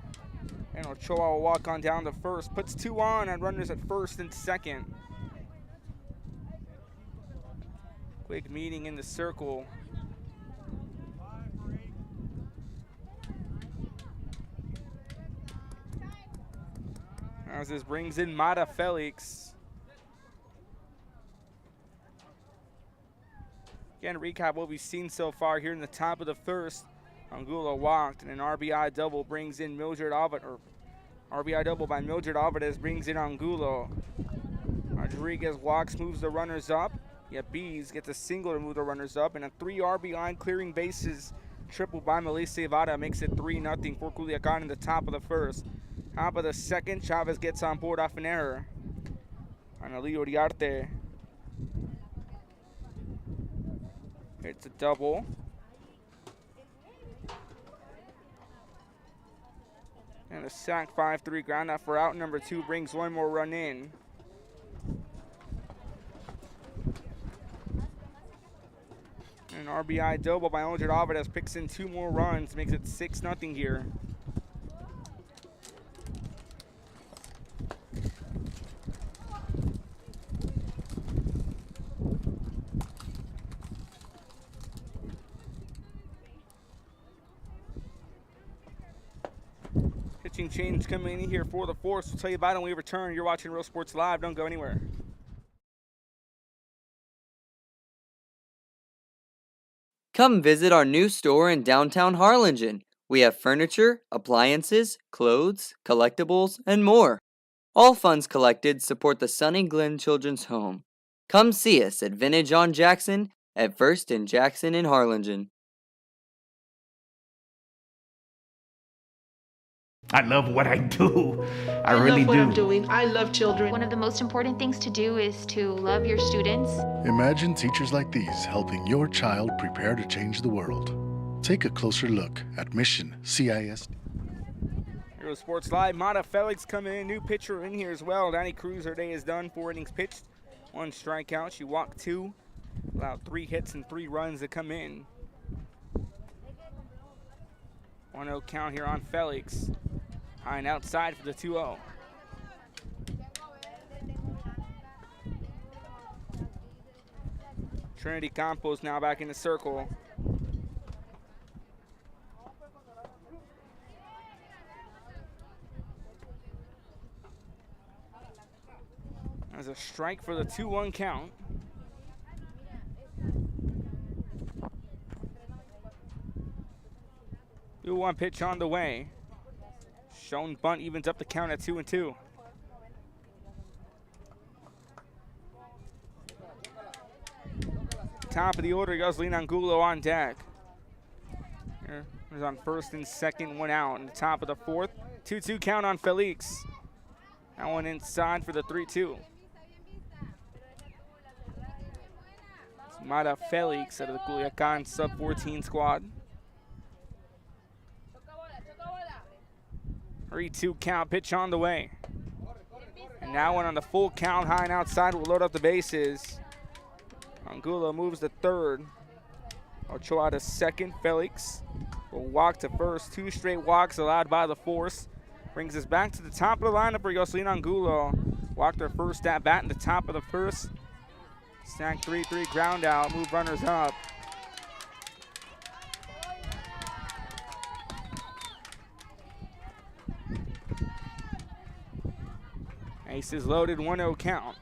And Ochoa will walk on down to first. Puts 2 on and runners at first and second. Quick meeting in the circle. As this brings in Mata Felix. Again, recap what we've seen so far here in the top of the first. Angulo walked, and an RBI double brings in Mildred Alvarez, or RBI double by Mildred Alvarez brings in Angulo. Rodriguez walks, moves the runners up. Yet Bees gets a single to move the runners up, and a 3 RBI clearing bases triple by Melissa Vada makes it 3-0 for Culiacan in the top of the first. Top of the second, Chavez gets on board off an error. Analio Uriarte hits a double. And a sack 5-3 ground out for out number 2 brings one more run in. An RBI double by Mildred Alvarez picks in 2 more runs, makes it 6-0 here. Pitching change coming in here for the Force. We'll tell you about it when we return. You're watching Real Sports Live. Don't go anywhere. Come visit our new store in downtown Harlingen. We have furniture, appliances, clothes, collectibles, and more. All funds collected support the Sunny Glen Children's Home. Come see us at Vintage on Jackson at First and Jackson in Harlingen. I love what I do. I really love what do. I'm doing. I love children. One of the most important things to do is to love your students. Imagine teachers like these helping your child prepare to change the world. Take a closer look at Mission CIS. Hero Sports Live. Mata Felix coming in. New pitcher in here as well. Danny Cruz, her day is done. 4 innings pitched. 1 strikeout. She walked 2. Allowed 3 hits and 3 runs to come in. 1-0 count here on Felix. High and outside for the 2-0. Trinity Campos now back in the circle. As a strike for the 2-1 count. Two 1 pitch on the way. Shown bunt evens up the count at 2-2. Top of the order, Yoselin Angulo on deck. Here's on first and second, one out. In the top of the fourth, 2-2 count on Felix. That one inside for the 3-2. It's Mara Felix out of the Culiacan sub-14 squad. 3-2 count, pitch on the way. And now one on the full count, high and outside will load up the bases. Angulo moves to third. Ochoa to second. Felix will walk to first. 2 straight walks allowed by the force. Brings us back to the top of the lineup for Yoselin Angulo. Walked her first at bat in the top of the first. Snag 3-3 ground out, move runners up. Aces loaded, 1-0 count.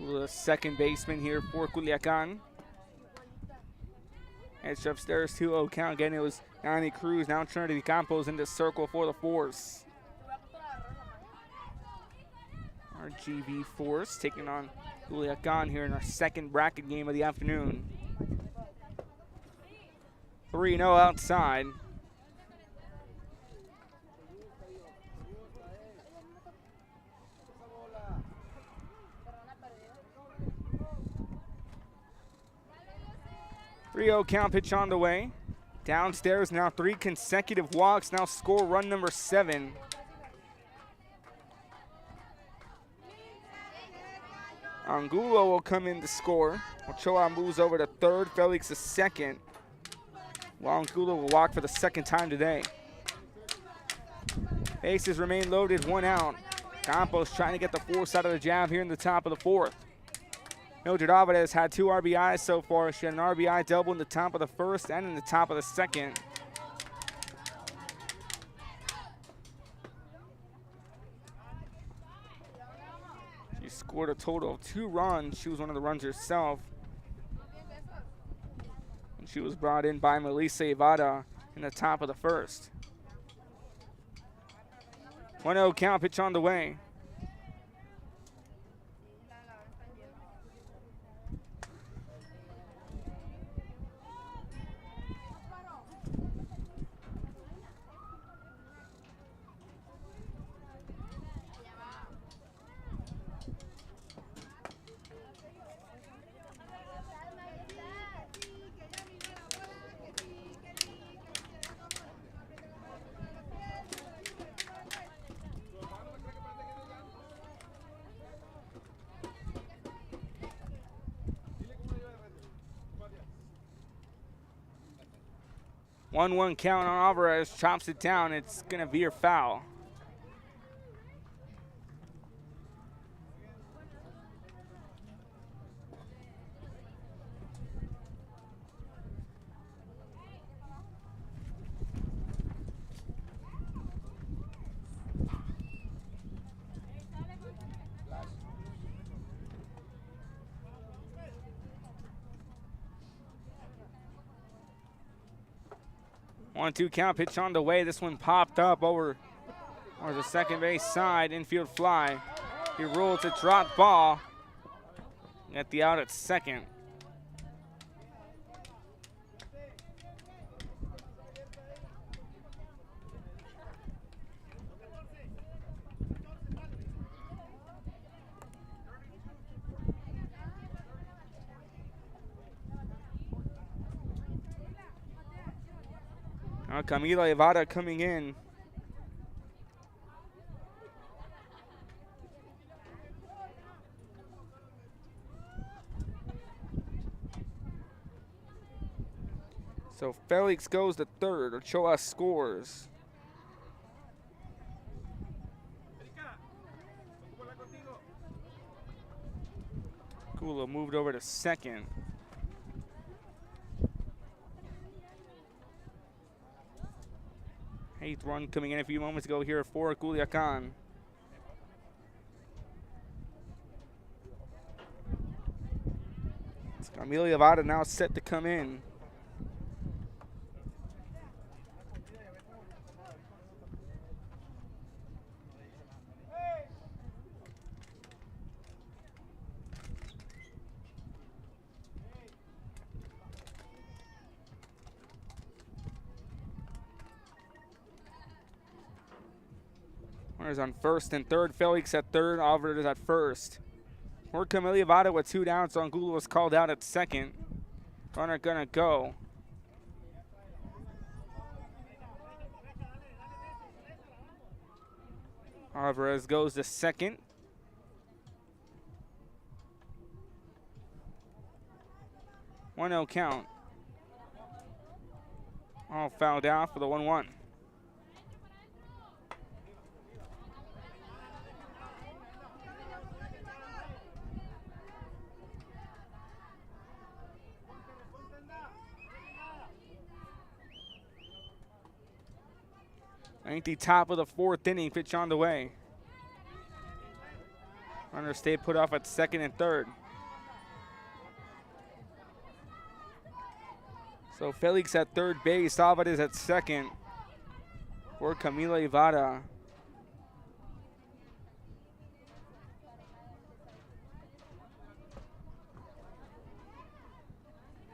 The second baseman here for Culiacan. Edge upstairs, 2-0 count. Again, it was Nani Cruz, now Trinity Campos into circle for the force. RGV Force taking on Culiacan here in our second bracket game of the afternoon. 3-0 outside. Count, pitch on the way. Downstairs now 3 consecutive walks. Now score run number 7. Angulo will come in to score. Ochoa moves over to third. Felix to second. While Angulo will walk for the second time today. Bases remain loaded, 1 out. Campos trying to get the force out of the jab here in the top of the fourth. Mildred Alvarez had 2 RBIs so far. She had an RBI double in the top of the first and in the top of the second. She scored a total of 2 runs. She was one of the runs herself. And she was brought in by Melissa Ivada in the top of the first. 1-0 count, pitch on the way. One count on Alvarez, chops it down. It's gonna veer foul. One-two count, pitch on the way. This one popped up over the second base side, infield fly. He rolled to drop ball. At the out at second. Now Camila Ivada coming in. So Felix goes to third. Ochoa scores. Kula moved over to second. 8th run coming in a few moments ago here for Culiacan. It's Camila Yavada now set to come in. Runners on first and third. Felix at third. Alvarez at first. For Camila Yavada with 2 down. So Angulo was called out at second. Runner gonna go. Alvarez goes to second. One 0 count. All fouled out for the 1-1. I think the top of the 4th inning, pitch on the way. Runners stay put off at second and third. So Felix at third base, Alvarez at second for Camila Yavada.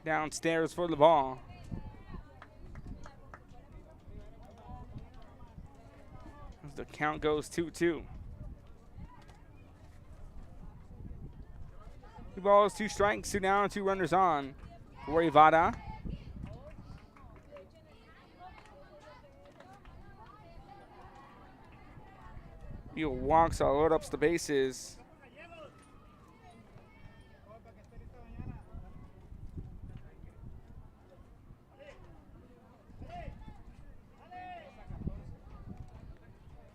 Downstairs for the ball. As the count goes 2-2. 2 balls, 2 strikes, 2 down, 2 runners on for Yavada. He walks, load up the bases.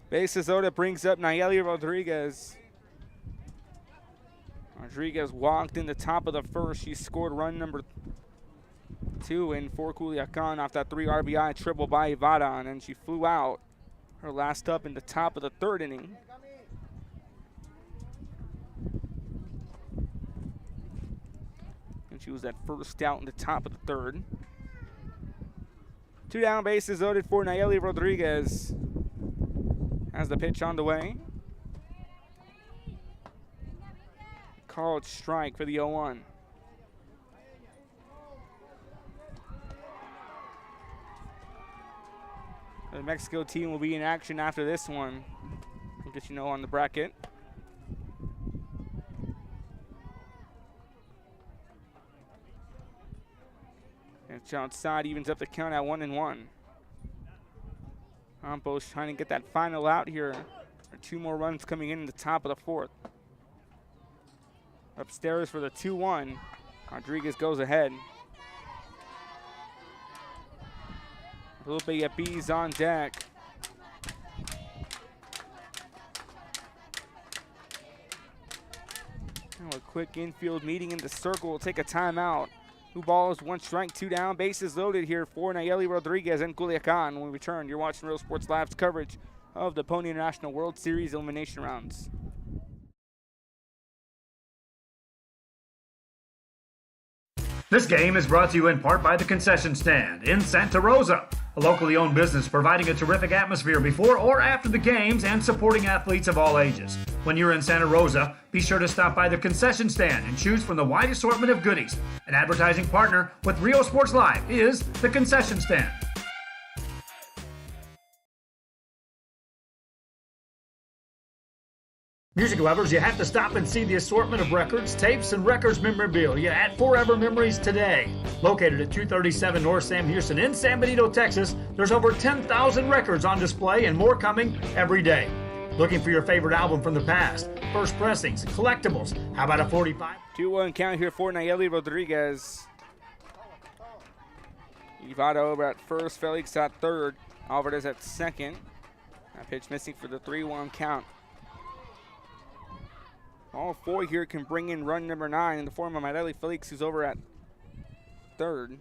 Bases loaded brings up Nayeli Rodriguez. Rodriguez walked in the top of the first. She scored run number 2 in for Culiacan off that 3 RBI triple by Yavada, and then she flew out. Her last up in the top of the 3rd inning. And she was that first out in the top of the 3rd. 2 down, bases loaded for Nayeli Rodriguez. Has the pitch on the way. Called strike for the 0-1. The Mexico team will be in action after this one. I guess you know on the bracket. And outside evens up the count at 1-1. Campos trying to get that final out here. There are 2 more runs coming in the top of the 4th. Upstairs for the 2-1. Rodriguez goes ahead. Lupe Yapiz on deck. Now a quick infield meeting in the circle. We'll take a timeout. 2 balls, 1 strike, 2 down. Bases loaded here for Nayeli Rodriguez and Culiacan. When we return, you're watching Real Sports Live's coverage of the Pony International World Series elimination rounds. This game is brought to you in part by the Concession Stand in Santa Rosa, a locally owned business providing a terrific atmosphere before or after the games and supporting athletes of all ages. When you're in Santa Rosa, be sure to stop by the Concession Stand and choose from the wide assortment of goodies. An advertising partner with Rio Sports Live is the Concession Stand. Music lovers, you have to stop and see the assortment of records, tapes, and records memorabilia at Forever Memories today. Located at 237 North Sam Houston in San Benito, Texas, there's over 10,000 records on display and more coming every day. Looking for your favorite album from the past, first pressings, collectibles, how about a 45? 2-1 count here for Nayeli Rodriguez. Yavada over at first, Felix at third, Alvarez at second. That pitch missing for the 3-1 count. All 4 here can bring in run number 9 in the form of Nayeli Felix, who's over at third.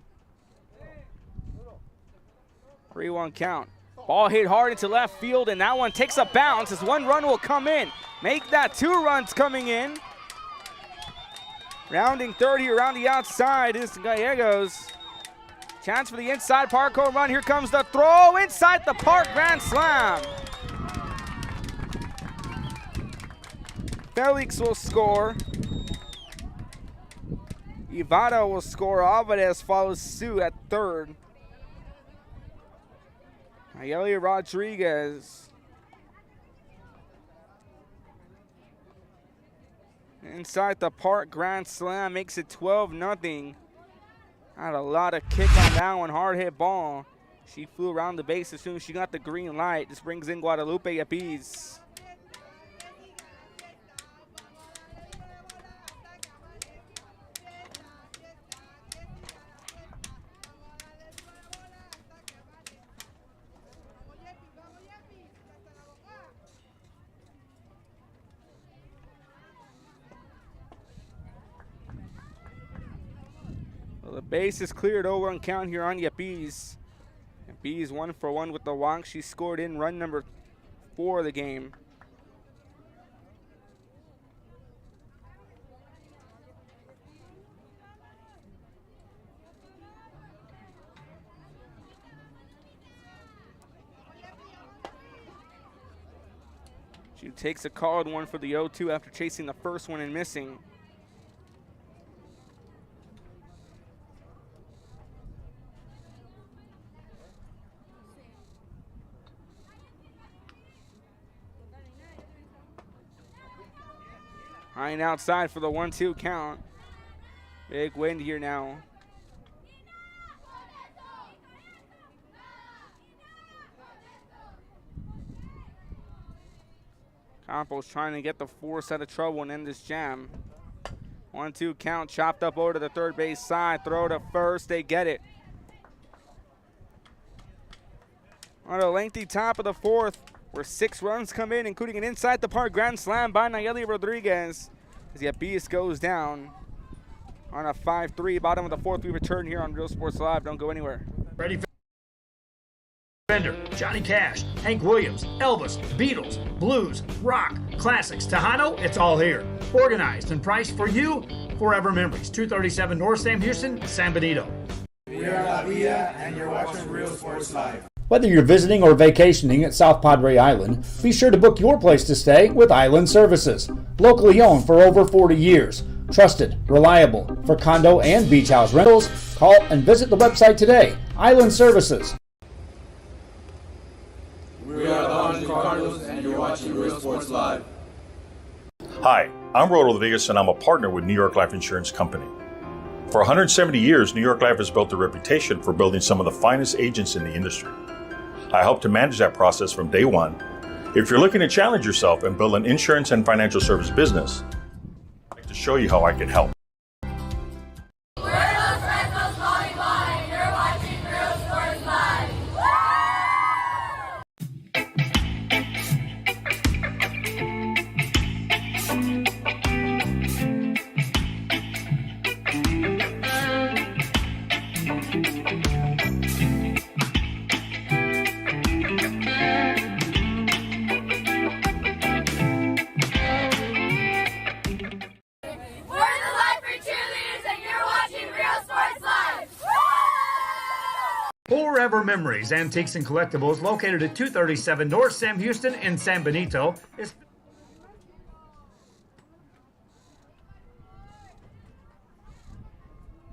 3-1 count. Ball hit hard into left field, and that one takes a bounce as 1 run will come in. Make that 2 runs coming in. Rounding third here around the outside is Gallegos. Chance for the inside park home run. Here comes the throw inside the park, grand slam. Felix will score. Ivada will score. Alvarez follows suit at third. Ayeli Rodriguez. Inside the park, grand slam, makes it 12-0. Had a lot of kick on that one, hard hit ball. She flew around the base as soon as she got the green light. This brings in Guadalupe Apiz. The base is cleared, 0-run count here on Yapiz. Yapiz 1 for 1 with the walk. She scored in run number 4 of the game. She takes a called one for the 0-2 after chasing the first one and missing. High and outside for the 1-2 count. Big wind here now. Campos trying to get the force out of trouble and end this jam. 1-2 count, chopped up over to the third base side. Throw to first, they get it. On a lengthy top of the 4th, where 6 runs come in, including an inside the park grand slam by Nayeli Rodriguez. As Yapiz goes down on a 5-3. Bottom of the 4th, we return here on Real Sports Live. Don't go anywhere. Ready for Fender, Johnny Cash, Hank Williams, Elvis, Beatles, blues, rock, classics, Tejano, it's all here. Organized and priced for you. Forever Memories, 237 North Sam Houston, San Benito. We are La Villa, and you're watching Real Sports Live. Whether you're visiting or vacationing at South Padre Island, be sure to book your place to stay with Island Services. Locally owned for over 40 years. Trusted, reliable for condo and beach house rentals. Call and visit the website today. Island Services. We are the Harlingen Cardinals, and you're watching Real Sports Live. Hi, I'm Rodo Rodriguez, and I'm a partner with New York Life Insurance Company. For 170 years, New York Life has built a reputation for building some of the finest agents in the industry. I help to manage that process from day one. If you're looking to challenge yourself and build an insurance and financial service business, I'd like to show you how I can help. We're Los Fresnos Volleyball, and you're watching Real Sports Live. Forever Memories, Antiques and Collectibles, located at 237 North Sam Houston in San Benito, is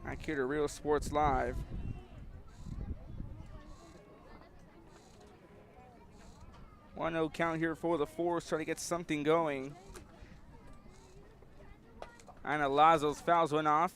Back here to Real Sports Live. One 0 count here for the Force, trying to get something going. And Lazo's fouls went off.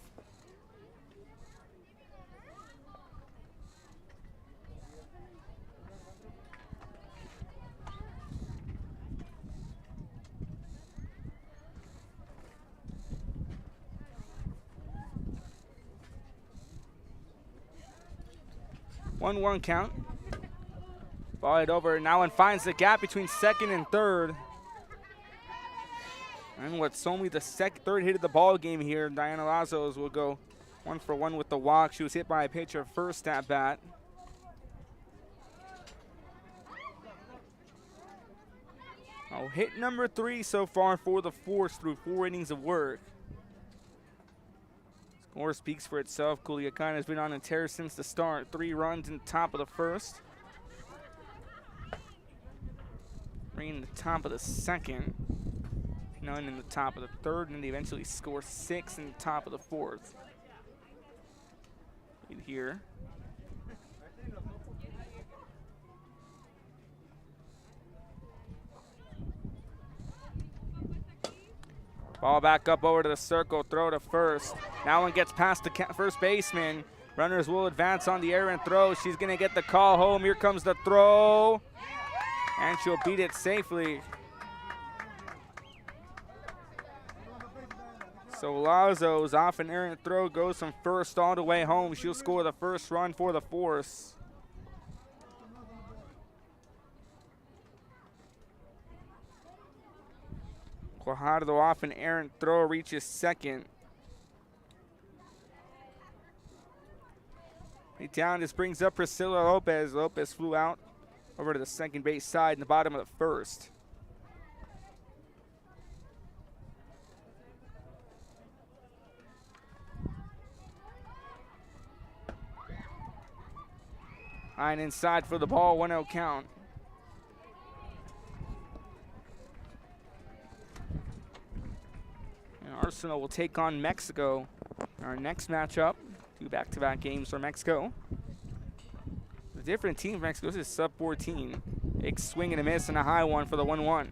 One count. Ball it over now and finds the gap between second and third. And what's only the third hit of the ball game here, Diana Lazos will go 1 for 1 with the walk. She was hit by a pitcher first at bat. Oh, hit number 3 so far for the Force through 4 innings of work. Score speaks for itself. Culiacan has been on a tear since the start. 3 runs in the top of the first. 3 in the top of the second. None in the top of the third, and they eventually score 6 in the top of the fourth. In here. Ball back up over to the circle, throw to first. Now one gets past the first baseman. Runners will advance on the air and throw. She's gonna get the call home. Here comes the throw. And she'll beat it safely. So Lazo's off an errant throw, goes from first all the way home. She'll score the first run for the Force. Guajardo off an errant throw, reaches second. Down, this brings up Priscilla Lopez. Lopez flew out over to the second base side in the bottom of the first. High and inside for the ball, 1-0 count. And Arsenal will take on Mexico. Our next matchup, 2 back-to-back games for Mexico. A different team for Mexico. This is sub-14. Big swing and a miss and a high one for the 1-1.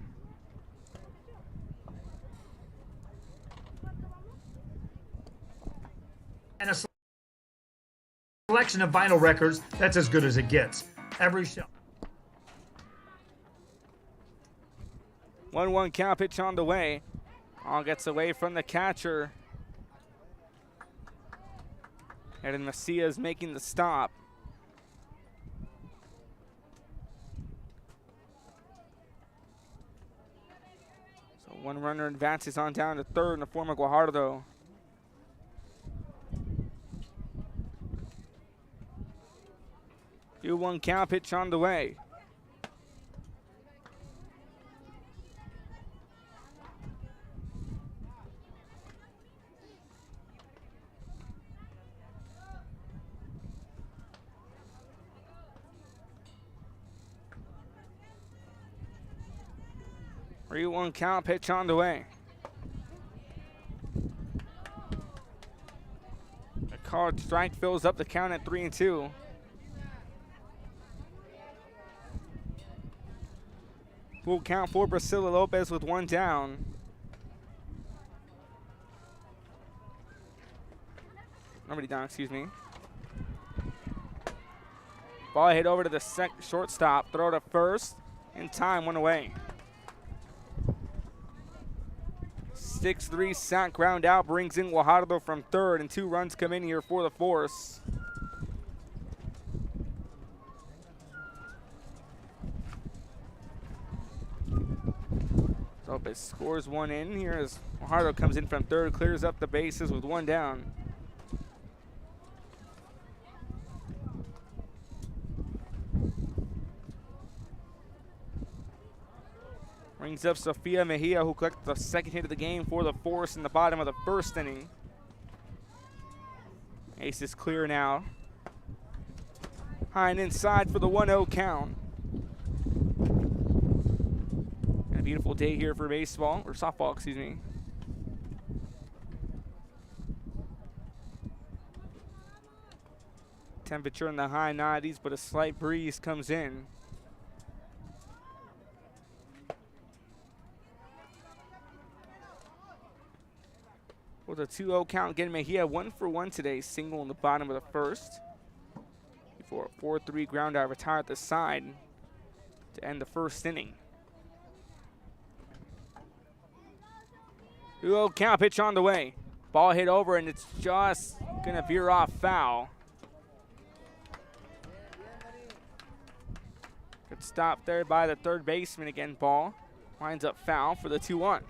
And a selection of vinyl records that's as good as it gets. Every show. 1-1 count, pitch on the way. All gets away from the catcher. And then Macias making the stop. So one runner advances on down to third in the form of Guajardo. 2-1 count, pitch on the way. One count, pitch on the way. A called strike fills up the count at 3-2. Full count for Priscilla Lopez with 1 down. Nobody down, excuse me. Ball hit over to the shortstop. Throw to first. In time, 1 away. 6-3 sack ground out brings in Guajardo from third, and 2 runs come in here for the Force. Lopez scores 1 in here as Guajardo comes in from third, clears up the bases with 1 down. Brings up Sofia Mejia, who collected the second hit of the game for the Force in the bottom of the first inning. Ace is clear now. High and inside for the 1-0 count. And a beautiful day here for baseball, or softball, excuse me. Temperature in the high 90s, but a slight breeze comes in. With a 2-0 count, again, Mejia 1 for 1 today, single in the bottom of the first. Before a 4-3 ground out retire at the side to end the first inning. 2-0 count, pitch on the way. Ball hit over, and it's just going to veer off foul. Good stop there by the third baseman again. Ball winds up foul for the 2-1.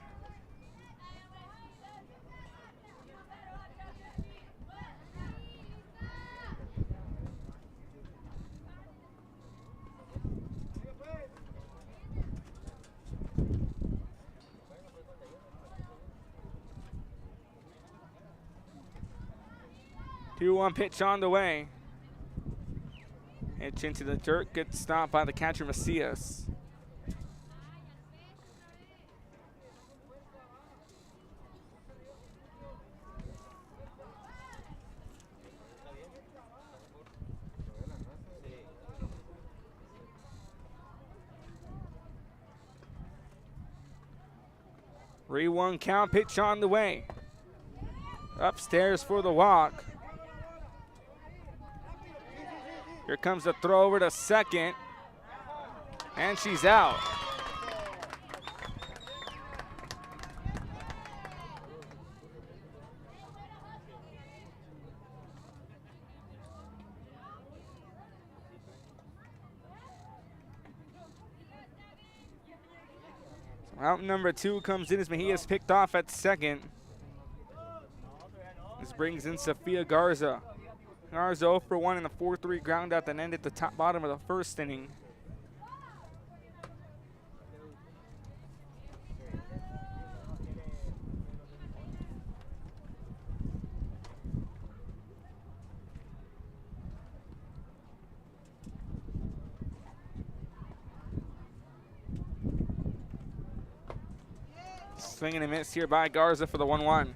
2-1 pitch on the way. Hitch into the dirt. Good stop by the catcher, Macias. Three-one count, pitch on the way. Upstairs for the walk. Here comes the throw over to second. And she's out. Out number 2 comes in as Mejia's picked off at second. This brings in Sofia Garza. Garza 0 for 1 in the 4-3 ground out that ended at the bottom of the first inning. Swing and a miss here by Garza for the 1-1.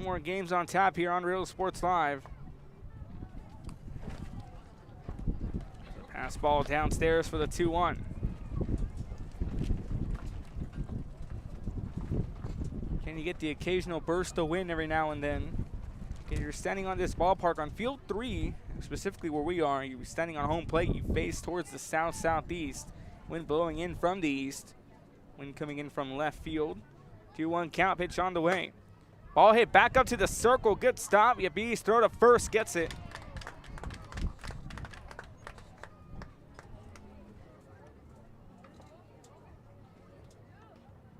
More games on tap here on Real Sports Live. Pass ball downstairs for the 2-1. Can you get the occasional burst of wind every now and then? Okay, you're standing on this ballpark on field 3, specifically where we are. You're standing on home plate. You face towards the south-southeast. Wind blowing in from the east. Wind coming in from left field. 2-1 count, pitch on the way. Ball hit back up to the circle. Good stop. Yabis throw to first. Gets it.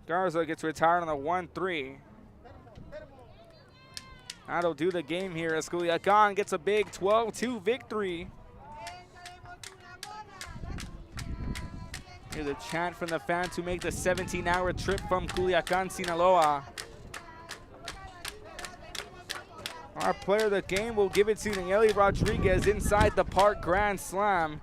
Garza gets retired on the 1-3. That'll do the game here as Culiacan gets a big 12-2 victory. Hear the chant from the fans who make the 17-hour trip from Culiacan, Sinaloa. Our player of the game will give it to Nayeli Rodriguez inside the park grand slam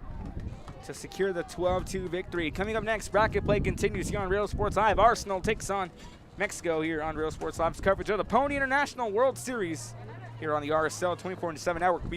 to secure the 12-2 victory. Coming up next, bracket play continues here on Real Sports Live. Arsenal takes on Mexico here on Real Sports Live's coverage of the Pony International World Series here on the RSL 24/7 network.